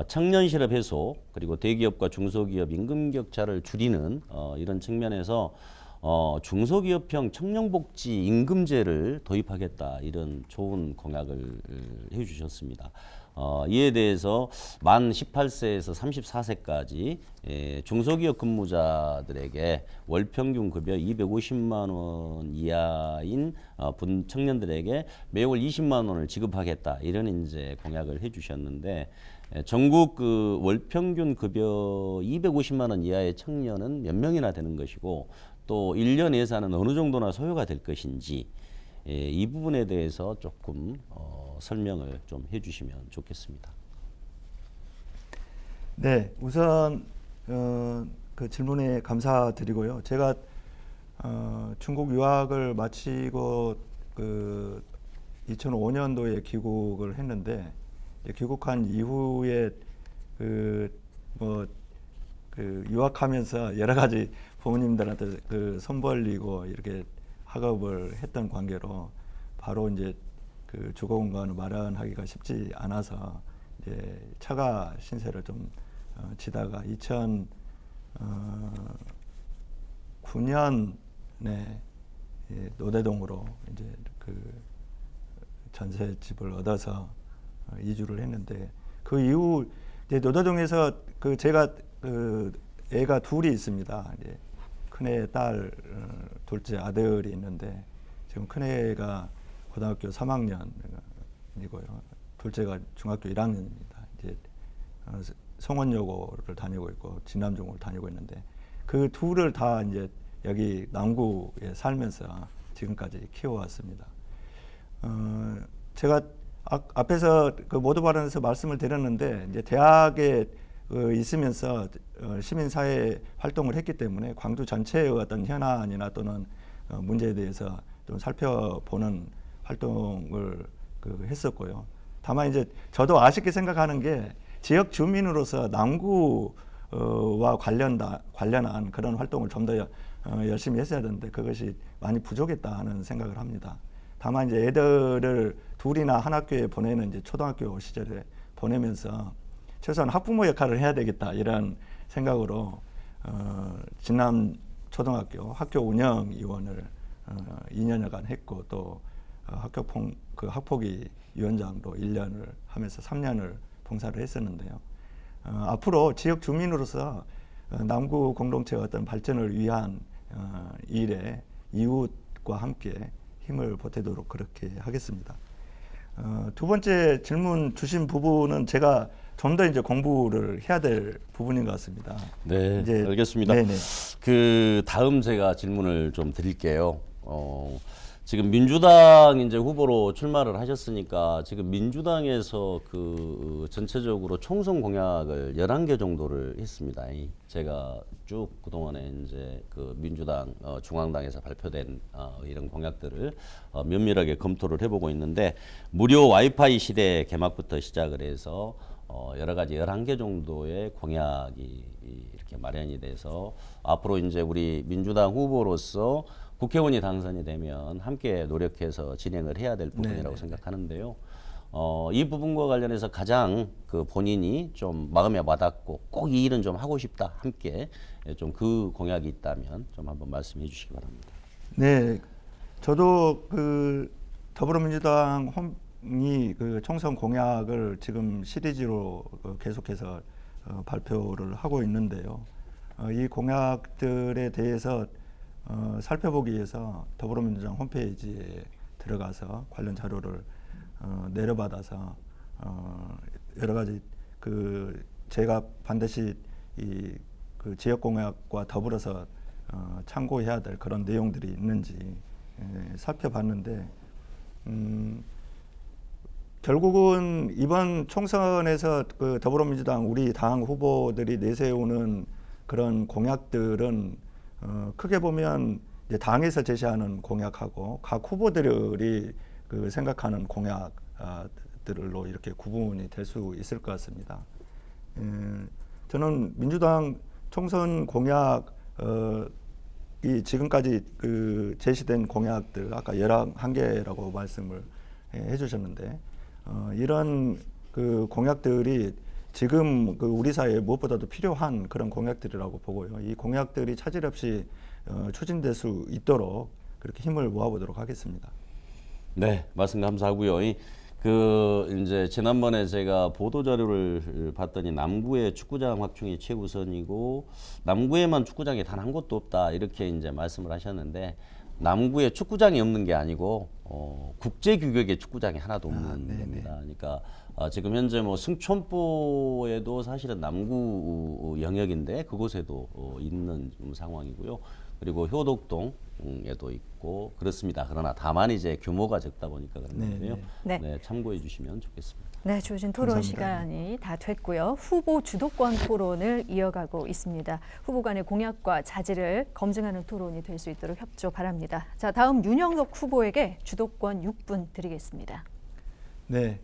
청년 실업 해소 그리고 대기업과 중소기업 임금 격차를 줄이는 이런 측면에서 중소기업형 청년복지 임금제를 도입하겠다 이런 좋은 공약을 해주셨습니다. 이에 대해서 만 18세에서 34세까지 중소기업 근무자들에게 월 평균 급여 250만 원 이하인 청년들에게 매월 20만 원을 지급하겠다 이런 이제 공약을 해주셨는데. 전국 그 월평균 급여 250만 원 이하의 청년은 몇 명이나 되는 것이고 또 1년 예산은 어느 정도나 소요가 될 것인지 이 부분에 대해서 조금 설명을 좀 해주시면 좋겠습니다. 네, 우선 그 질문에 감사드리고요. 제가 중국 유학을 마치고 그 2005년도에 귀국을 했는데 귀국한 이후에 그 유학하면서 여러 가지 부모님들한테 그 손 벌리고 이렇게 학업을 했던 관계로 바로 이제 그 주거 공간을 마련하기가 쉽지 않아서 이제 처가 신세를 좀 지다가 2009년에 노대동으로 이제 그 전셋집을 얻어서 이주를 했는데 그 이후 이제 노대동에서 그 제가 그 애가 둘이 있습니다. 이제 큰애 딸, 둘째 아들이 있는데 지금 큰애가 고등학교 3학년이고요. 둘째가 중학교 1학년입니다. 이제 성원여고를 다니고 있고 진남중을 다니고 있는데 그 둘을 다 이제 여기 남구에 살면서 지금까지 키워왔습니다. 제가 앞에서 그 모두 발언에서 말씀을 드렸는데 이제 대학에 있으면서 시민사회 활동을 했기 때문에 광주 전체의 어떤 현안이나 또는 문제에 대해서 좀 살펴보는 활동을 했었고요. 다만 이제 저도 아쉽게 생각하는 게 지역 주민으로서 남구와 관련한 그런 활동을 좀 더 열심히 했어야 되는데 그것이 많이 부족했다 하는 생각을 합니다. 다만 이제 애들을 둘이나 한 학교에 보내는 이제 초등학교 시절에 보내면서 최소한 학부모 역할을 해야 되겠다 이런 생각으로 진남 초등학교 학교 운영위원을 2년여간 했고 또 학폭위 위원장도 1년을 하면서 3년을 봉사를 했었는데요. 앞으로 지역 주민으로서 남구 공동체의 어떤 발전을 위한 일에 이웃과 함께 힘을 보태도록 그렇게 하겠습니다. 두 번째 질문 주신 부분은 제가 좀 더 이제 공부를 해야 될 부분인 것 같습니다. 네, 이제, 알겠습니다. 네네. 그 다음 제가 질문을 좀 드릴게요. 지금 민주당 이제 후보로 출마를 하셨으니까 지금 민주당에서 그 전체적으로 총선 공약을 11개 정도를 했습니다. 제가 쭉 그동안에 이제 그 민주당 중앙당에서 발표된 이런 공약들을 면밀하게 검토를 해보고 있는데 무료 와이파이 시대 개막부터 시작을 해서 여러 가지 11개 정도의 공약이 이렇게 마련이 돼서 앞으로 이제 우리 민주당 후보로서 국회의원이 당선이 되면 함께 노력해서 진행을 해야 될 부분이라고 생각하는데요. 이 부분과 관련해서 가장 그 본인이 좀 마음에 와닿고 꼭 이 일은 좀 하고 싶다 함께 좀 그 공약이 있다면 좀 한번 말씀해 주시기 바랍니다. 네, 저도 그 더불어민주당 이 그 총선 공약을 지금 시리즈로 계속해서 발표를 하고 있는데요. 이 공약들에 대해서 살펴보기 위해서 더불어민주당 홈페이지에 들어가서 관련 자료를 내려받아서 여러 가지 그 제가 반드시 이 그 지역 공약과 더불어서 참고해야 될 그런 내용들이 있는지 살펴봤는데 결국은 이번 총선에서 그 더불어민주당 우리 당 후보들이 내세우는 그런 공약들은 크게 보면 이제 당에서 제시하는 공약하고 각 후보들이 그 생각하는 공약들로 이렇게 구분이 될 수 있을 것 같습니다. 저는 민주당 총선 공약 이 지금까지 그 제시된 공약들 아까 11개라고 말씀을 해주셨는데 이런 그 공약들이 지금 그 우리 사회에 무엇보다도 필요한 그런 공약들이라고 보고요. 이 공약들이 차질 없이 추진될 수 있도록 그렇게 힘을 모아보도록 하겠습니다. 네, 말씀 감사하고요. 이제 지난번에 제가 보도 자료를 봤더니 남구의 축구장 확충이 최우선이고 남구에만 축구장이 단 한 곳도 없다 이렇게 이제 말씀을 하셨는데 남구에 축구장이 없는 게 아니고 국제 규격의 축구장이 하나도 없는 겁니다. 그러니까 지금 현재 뭐 승천포에도 사실은 남구 영역인데 그곳에도 있는 상황이고요. 그리고 효덕동에도 있고 그렇습니다. 그러나 다만 이제 규모가 적다 보니까 그런 건데요. 네, 참고해 주시면 좋겠습니다. 네, 주어진 토론 감사합니다. 시간이 다 됐고요. 후보 주도권 토론을 이어가고 있습니다. 후보 간의 공약과 자질을 검증하는 토론이 될 수 있도록 협조 바랍니다. 자, 다음 윤영석 후보에게 주도권 6분 드리겠습니다. 네.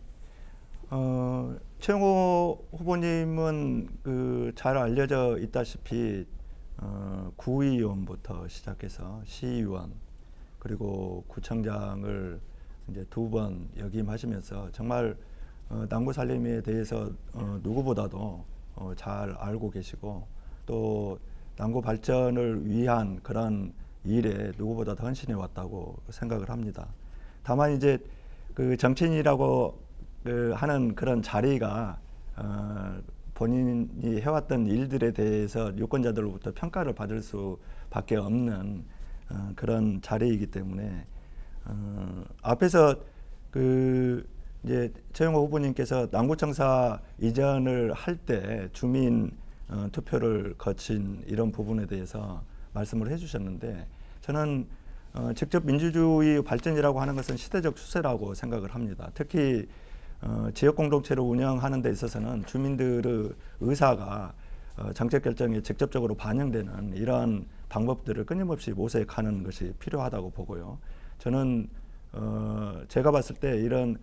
최영호 후보님은 그 잘 알려져 있다시피 구의원부터 시작해서 시의원 그리고 구청장을 이제 2번 역임하시면서 정말 남구 살림에 대해서 누구보다도 잘 알고 계시고 또 남구 발전을 위한 그런 일에 누구보다도 헌신해 왔다고 생각을 합니다. 다만 이제 그 정치인이라고 하는 그런 자리가 본인이 해왔던 일들에 대해서 유권자들로부터 평가를 받을 수밖에 없는 그런 자리이기 때문에 앞에서 그 이제 최영호 후보님께서 남구청사 이전을 할 때 주민 투표를 거친 이런 부분에 대해서 말씀을 해주셨는데 저는 직접 민주주의 발전이라고 하는 것은 시대적 추세라고 생각을 합니다. 특히 지역 공동체를 운영하는 데 있어서는 주민들의 의사가 정책 결정에 직접적으로 반영되는 이러한 방법들을 끊임없이 모색하는 것이 필요하다고 보고요. 저는 제가 봤을 때 이런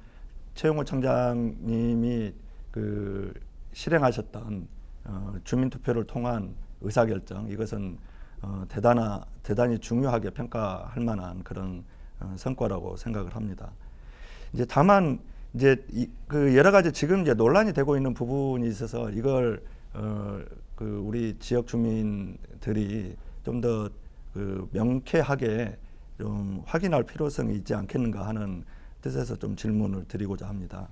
최영호 청장님이 그 실행하셨던 주민투표를 통한 의사결정 이것은 대단히 중요하게 평가할 만한 그런 성과라고 생각을 합니다. 이제 다만 이제 그 여러 가지 지금 이제 논란이 되고 있는 부분이 있어서 이걸 그 우리 지역 주민들이 좀 더 그 명쾌하게 좀 확인할 필요성이 있지 않겠는가 하는 뜻에서 좀 질문을 드리고자 합니다.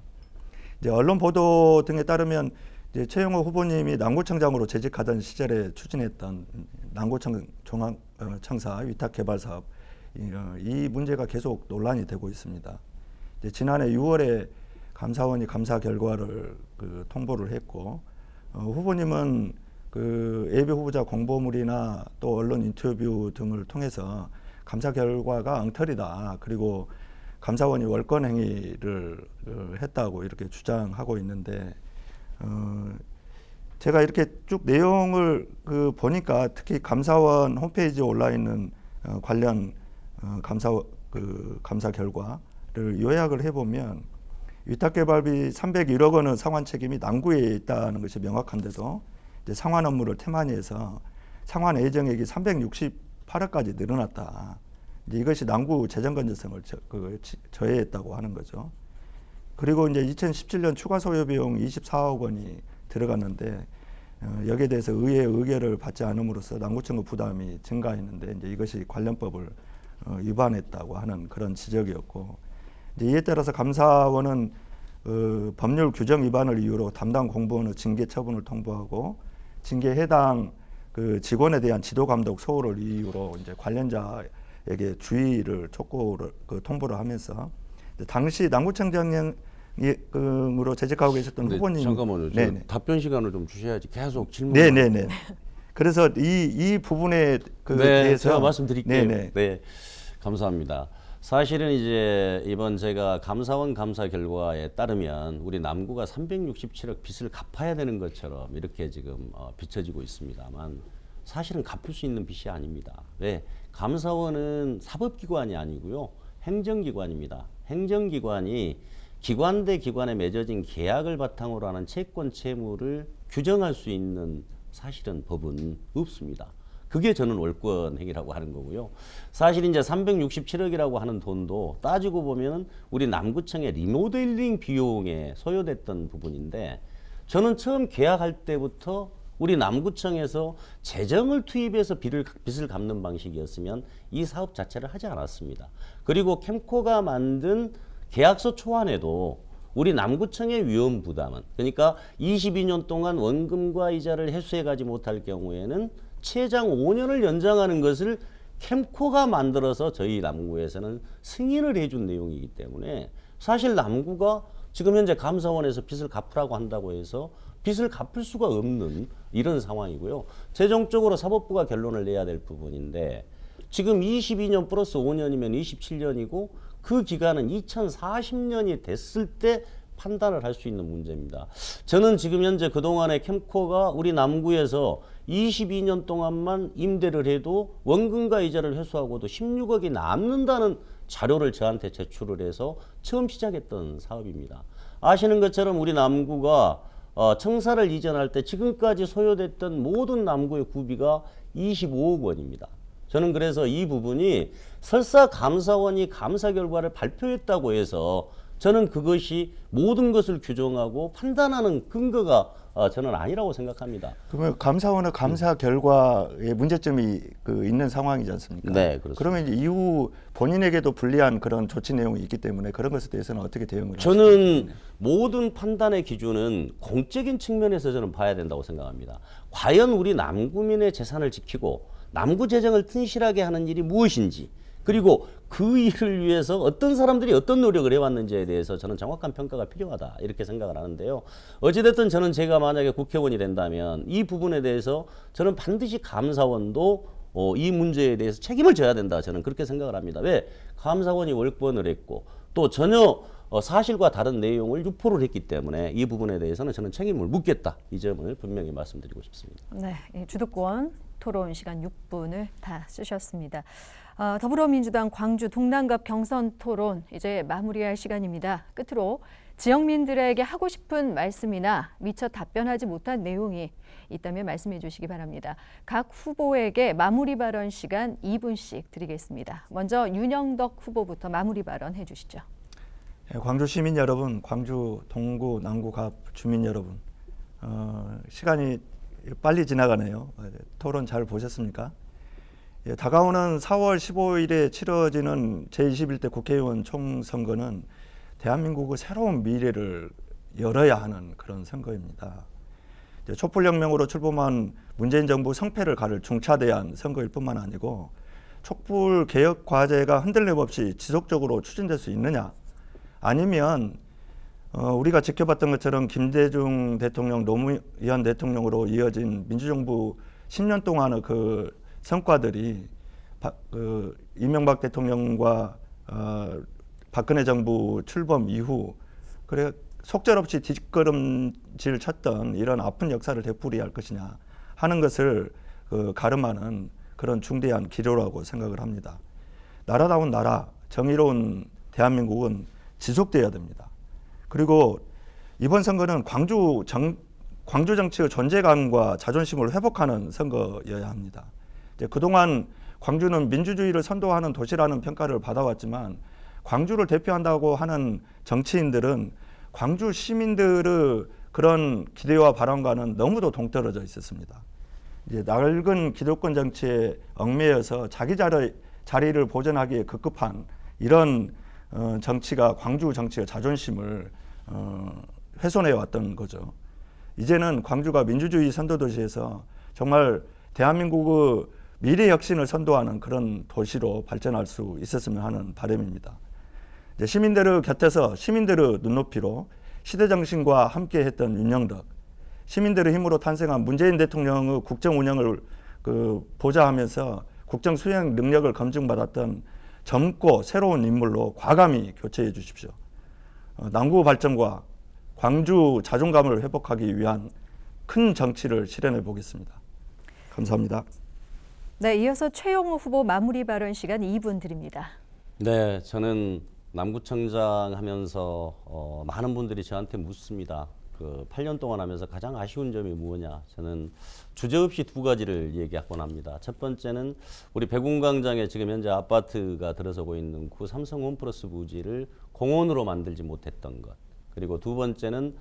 이제 언론 보도 등에 따르면 이제 최영호 후보님이 남구청장으로 재직하던 시절에 추진했던 남구청 종합청사 위탁개발 사업 이 문제가 계속 논란이 되고 있습니다. 이제 지난해 6월에 감사원이 감사 결과를 그 통보를 했고 후보님은 그 예비 후보자 공보물이나 또 언론 인터뷰 등을 통해서 감사 결과가 엉터리다. 그리고 감사원이 월권 행위를 했다고 이렇게 주장하고 있는데 제가 이렇게 쭉 내용을 그 보니까 특히 감사원 홈페이지에 올라 있는 관련 감사 결과를 요약을 해보면 위탁개발비 301억 원의 상환 책임이 남구에 있다는 것이 명확한데도 이제 상환 업무를 태만히해서 상환 예정액이 368억까지 늘어났다. 이제 이것이 남구 재정 건전성을 저해했다고 하는 거죠. 그리고 이제 2017년 추가 소요 비용 24억 원이 들어갔는데 여기에 대해서 의회의 의결을 받지 않음으로써 남구청의 부담이 증가했는데 이제 이것이 관련법을 위반했다고 하는 그런 지적이었고 이제 이에 따라서 감사원은 법률 규정 위반을 이유로 담당 공무원의 징계 처분을 통보하고 징계 해당 그 직원에 대한 지도 감독 소홀을 이유로 이제 관련자에게 주의를 촉구를 통보를 하면서 당시 남구청장으로 재직하고 계셨던 후보님 잠깐만요. 답변 시간을 좀 주셔야지 계속 질문. 네네네. 그래서 이 부분에 네, 대해서 제가 말씀드릴게요. 네네. 네, 감사합니다. 사실은 이제 이번 제가 감사원 감사 결과에 따르면 우리 남구가 367억 빚을 갚아야 되는 것처럼 이렇게 지금 비춰지고 있습니다만 사실은 갚을 수 있는 빚이 아닙니다. 왜? 감사원은 사법기관이 아니고요. 행정기관입니다. 행정기관이 기관 대 기관에 맺어진 계약을 바탕으로 하는 채권 채무를 규정할 수 있는 사실은 법은 없습니다. 그게 저는 월권 행위라고 하는 거고요. 사실 이제 367억이라고 하는 돈도 따지고 보면 우리 남구청의 리모델링 비용에 소요됐던 부분인데 저는 처음 계약할 때부터 우리 남구청에서 재정을 투입해서 빚을 갚는 방식이었으면 이 사업 자체를 하지 않았습니다. 그리고 캠코가 만든 계약서 초안에도 우리 남구청의 위험 부담은 그러니까 22년 동안 원금과 이자를 회수해가지 못할 경우에는 최장 5년을 연장하는 것을 캠코가 만들어서 저희 남구에서는 승인을 해준 내용이기 때문에 사실 남구가 지금 현재 감사원에서 빚을 갚으라고 한다고 해서 빚을 갚을 수가 없는 이런 상황이고요. 최종적으로 사법부가 결론을 내야 될 부분인데 지금 22년 플러스 5년이면 27년이고 그 기간은 2040년이 됐을 때 판단을 할 수 있는 문제입니다. 저는 지금 현재 그동안에 캠코가 우리 남구에서 22년 동안만 임대를 해도 원금과 이자를 회수하고도 16억이 남는다는 자료를 저한테 제출을 해서 처음 시작했던 사업입니다. 아시는 것처럼 우리 남구가 청사를 이전할 때 지금까지 소요됐던 모든 남구의 구비가 25억 원입니다. 저는 그래서 이 부분이 설사 감사원이 감사 결과를 발표했다고 해서 저는 그것이 모든 것을 규정하고 판단하는 근거가 저는 아니라고 생각합니다. 그러면 감사원의 감사 결과에 문제점이 있는 상황이지 않습니까? 네, 그렇습니다. 그러면 이제 이후 본인에게도 불리한 그런 조치 내용이 있기 때문에 그런 것에 대해서는 어떻게 대응을 저는 하시겠습니까? 모든 판단의 기준은 공적인 측면에서 저는 봐야 된다고 생각합니다. 과연 우리 남구민의 재산을 지키고 남구 재정을 튼실하게 하는 일이 무엇인지 그리고 그 일을 위해서 어떤 사람들이 어떤 노력을 해왔는지에 대해서 저는 정확한 평가가 필요하다 이렇게 생각을 하는데요. 어찌됐든 저는 제가 만약에 국회의원이 된다면 이 부분에 대해서 저는 반드시 감사원도 이 문제에 대해서 책임을 져야 된다 저는 그렇게 생각을 합니다. 왜? 감사원이 월권을 했고 또 전혀 사실과 다른 내용을 유포를 했기 때문에 이 부분에 대해서는 저는 책임을 묻겠다 이 점을 분명히 말씀드리고 싶습니다. 네, 이 주도권 토론 시간 6분을 다 쓰셨습니다. 더불어민주당 광주 동남갑 경선 토론 이제 마무리할 시간입니다. 끝으로 지역민들에게 하고 싶은 말씀이나 미처 답변하지 못한 내용이 있다면 말씀해 주시기 바랍니다. 각 후보에게 마무리 발언 시간 2분씩 드리겠습니다. 먼저 윤영덕 후보부터 마무리 발언 해주시죠. 광주 시민 여러분, 광주 동구, 남구 갑 주민 여러분, 시간이 빨리 지나가네요. 토론 잘 보셨습니까? 다가오는 4월 15일에 치러지는 제21대 국회의원 총선거는 대한민국의 새로운 미래를 열어야 하는 그런 선거입니다. 촛불혁명으로 출범한 문재인 정부 성패를 가를 중차대한 선거일 뿐만 아니고 촛불 개혁 과제가 흔들림 없이 지속적으로 추진될 수 있느냐 아니면 우리가 지켜봤던 것처럼 김대중 대통령, 노무현 대통령으로 이어진 민주정부 10년 동안의 그 성과들이 이명박 대통령과 박근혜 정부 출범 이후 그래 속절없이 뒷걸음질 쳤던 이런 아픈 역사를 되풀이할 것이냐 하는 것을 가름하는 그런 중대한 기로라고 생각을 합니다. 나라다운 나라, 정의로운 대한민국은 지속돼야 됩니다. 그리고 이번 선거는 광주 정치의 존재감과 자존심을 회복하는 선거여야 합니다. 이제 그동안 광주는 민주주의를 선도하는 도시라는 평가를 받아왔지만 광주를 대표한다고 하는 정치인들은 광주 시민들의 그런 기대와 바람과는 너무도 동떨어져 있었습니다. 이제 낡은 기득권 정치에 얽매여서 자기 자리를 보존하기에 급급한 이런 정치가 광주 정치의 자존심을 훼손해 왔던 거죠. 이제는 광주가 민주주의 선도도시에서 정말 대한민국의 미래 혁신을 선도하는 그런 도시로 발전할 수 있었으면 하는 바람입니다. 이제 시민들의 곁에서 시민들의 눈높이로 시대정신과 함께했던 윤영덕, 시민들의 힘으로 탄생한 문재인 대통령의 국정 운영을 보좌하면서 국정 수행 능력을 검증받았던 젊고 새로운 인물로 과감히 교체해 주십시오. 남구 발전과 광주 자존감을 회복하기 위한 큰 정치를 실현해 보겠습니다. 감사합니다. 네, 이어서 최용호 후보 마무리 발언 시간 2분 드립니다. 네, 저는 남구청장 하면서 많은 분들이 저한테 묻습니다. 그 8년 동안 하면서 가장 아쉬운 점이 무엇냐? 저는 주저없이 두 가지를 얘기하곤 합니다. 첫 번째는 우리 백운광장에 지금 현재 아파트가 들어서고 있는 구 삼성 홈플러스 부지를 공원으로 만들지 못했던 것. 그리고 두 번째는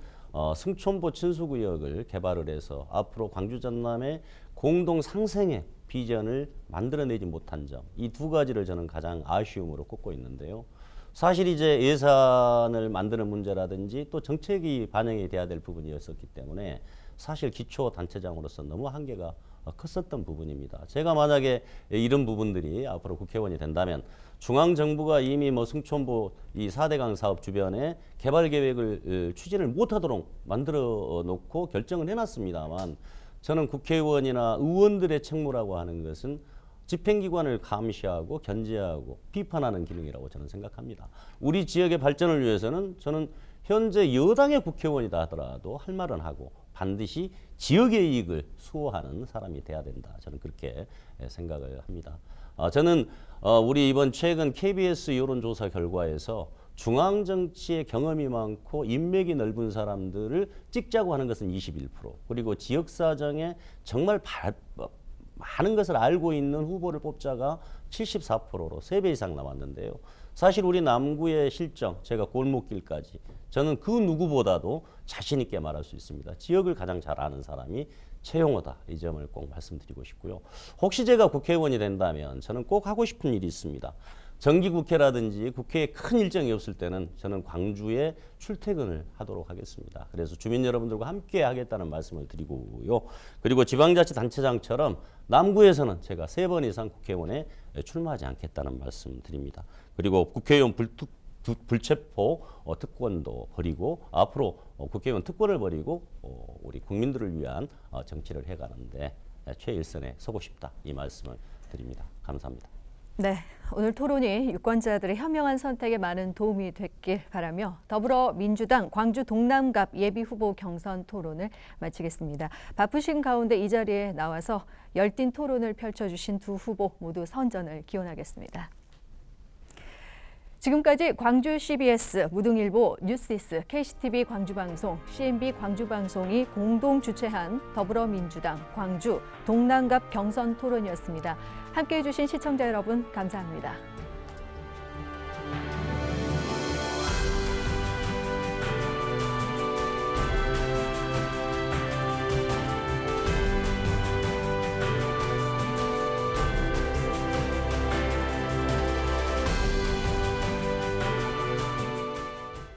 승촌보 친수구역을 개발을 해서 앞으로 광주 전남의 공동 상생의 비전을 만들어내지 못한 점. 이 두 가지를 저는 가장 아쉬움으로 꼽고 있는데요. 사실 이제 예산을 만드는 문제라든지 또 정책이 반영이 돼야 될 부분이었었기 때문에 사실 기초단체장으로서 너무 한계가 컸었던 부분입니다. 제가 만약에 이런 부분들이 앞으로 국회의원이 된다면 중앙정부가 이미 뭐 승촌보 이 4대강 사업 주변에 개발 계획을 추진을 못하도록 만들어 놓고 결정을 해놨습니다만 저는 국회의원이나 의원들의 책무라고 하는 것은 집행기관을 감시하고 견제하고 비판하는 기능이라고 저는 생각합니다. 우리 지역의 발전을 위해서는 저는 현재 여당의 국회의원이다 하더라도 할 말은 하고 반드시 지역의 이익을 수호하는 사람이 돼야 된다. 저는 그렇게 생각을 합니다. 저는 우리 이번 최근 KBS 여론조사 결과에서 중앙정치의 경험이 많고 인맥이 넓은 사람들을 찍자고 하는 것은 21%, 그리고 지역사정에 정말 많은 것을 알고 있는 후보를 뽑자가 74%로 3배 이상 남았는데요. 사실 우리 남구의 실정, 제가 골목길까지 저는 그 누구보다도 자신 있게 말할 수 있습니다. 지역을 가장 잘 아는 사람이 최용호다. 이 점을 꼭 말씀드리고 싶고요. 혹시 제가 국회의원이 된다면 저는 꼭 하고 싶은 일이 있습니다. 정기국회라든지 국회에 큰 일정이 없을 때는 저는 광주에 출퇴근을 하도록 하겠습니다. 그래서 주민 여러분들과 함께 하겠다는 말씀을 드리고요. 그리고 지방자치단체장처럼 남구에서는 제가 3번 이상 국회의원에 출마하지 않겠다는 말씀 드립니다. 그리고 국회의원 불체포 특권도 버리고 앞으로 국회의원 특권을 버리고 우리 국민들을 위한 정치를 해가는데 최일선에 서고 싶다. 이 말씀을 드립니다. 감사합니다. 네, 오늘 토론이 유권자들의 현명한 선택에 많은 도움이 됐길 바라며 더불어민주당 광주 동남갑 예비후보 경선 토론을 마치겠습니다. 바쁘신 가운데 이 자리에 나와서 열띤 토론을 펼쳐주신 두 후보 모두 선전을 기원하겠습니다. 지금까지 광주 CBS, 무등일보, 뉴스이스, KCTV 광주방송, CNB 광주방송이 공동 주최한 더불어민주당 광주 동남갑 경선 토론이었습니다. 함께해 주신 시청자 여러분 감사합니다.